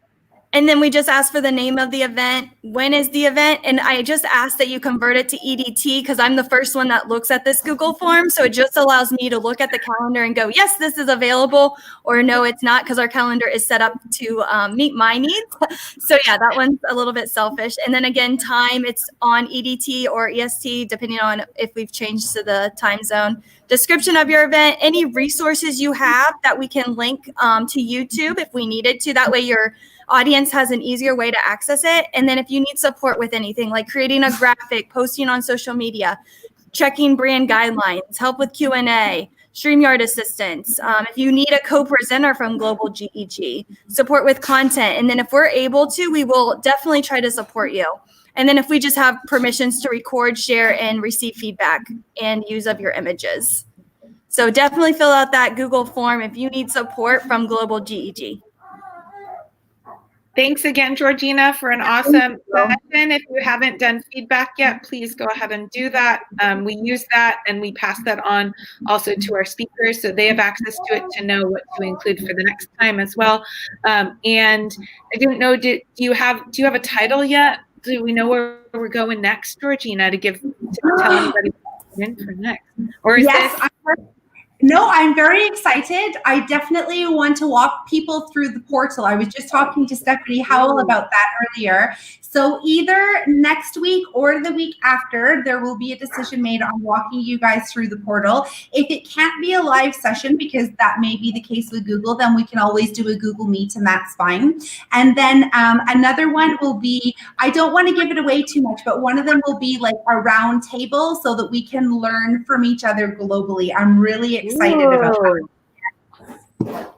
[SPEAKER 1] And then we just ask for the name of the event. When is the event? And I just ask that you convert it to EDT because I'm the first one that looks at this Google form. So it just allows me to look at the calendar and go, yes, this is available, or no, it's not, because our calendar is set up to meet my needs. So yeah, that one's a little bit selfish. And then again, time, it's on EDT or EST, depending on if we've changed to the time zone. Description of your event, any resources you have that we can link to YouTube if we needed to. That way your audience has an easier way to access it. And then if you need support with anything like creating a graphic, posting on social media, checking brand guidelines, help with Q&A, StreamYard assistance, if you need a co-presenter from Global GEG, support with content. And then if we're able to, we will definitely try to support you. And then if we just have permissions to record, share, and receive feedback and use of your images. So definitely fill out that Google form if you need support from Global GEG.
[SPEAKER 2] Thanks again, Georgina, for an awesome session. If you haven't done feedback yet, please go ahead and do that. We use that and we pass that on also to our speakers so they have access to it to know what to include for the next time as well. And I didn't know, do you have a title yet? Do we know where we're going next, Georgina, to tell anybody what we're in for next? Or is
[SPEAKER 3] yes,
[SPEAKER 2] this?
[SPEAKER 3] No, I'm very excited. I definitely want to walk people through the portal. I was just talking to Stephanie Howell about that earlier. So either next week or the week after, there will be a decision made on walking you guys through the portal. If it can't be a live session, because that may be the case with Google, then we can always do a Google Meet, and that's fine. And then another one will be, I don't want to give it away too much, but one of them will be like a round table so that we can learn from each other globally. I'm really excited about that.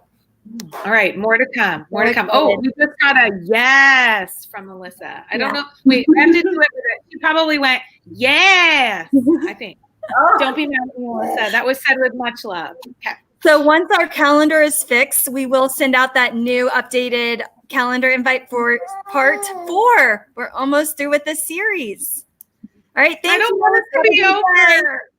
[SPEAKER 2] All right, more to come. More to come. Oh, we just got a yes from Melissa. I don't know. Wait, I have to do it with it. She probably went, yes, I think. Don't be mad at me, Melissa. That was said with much love. Okay.
[SPEAKER 1] So once our calendar is fixed, we will send out that new updated calendar invite for part 4. We're almost through with this series. All right, thank you.
[SPEAKER 2] I don't want it to be over.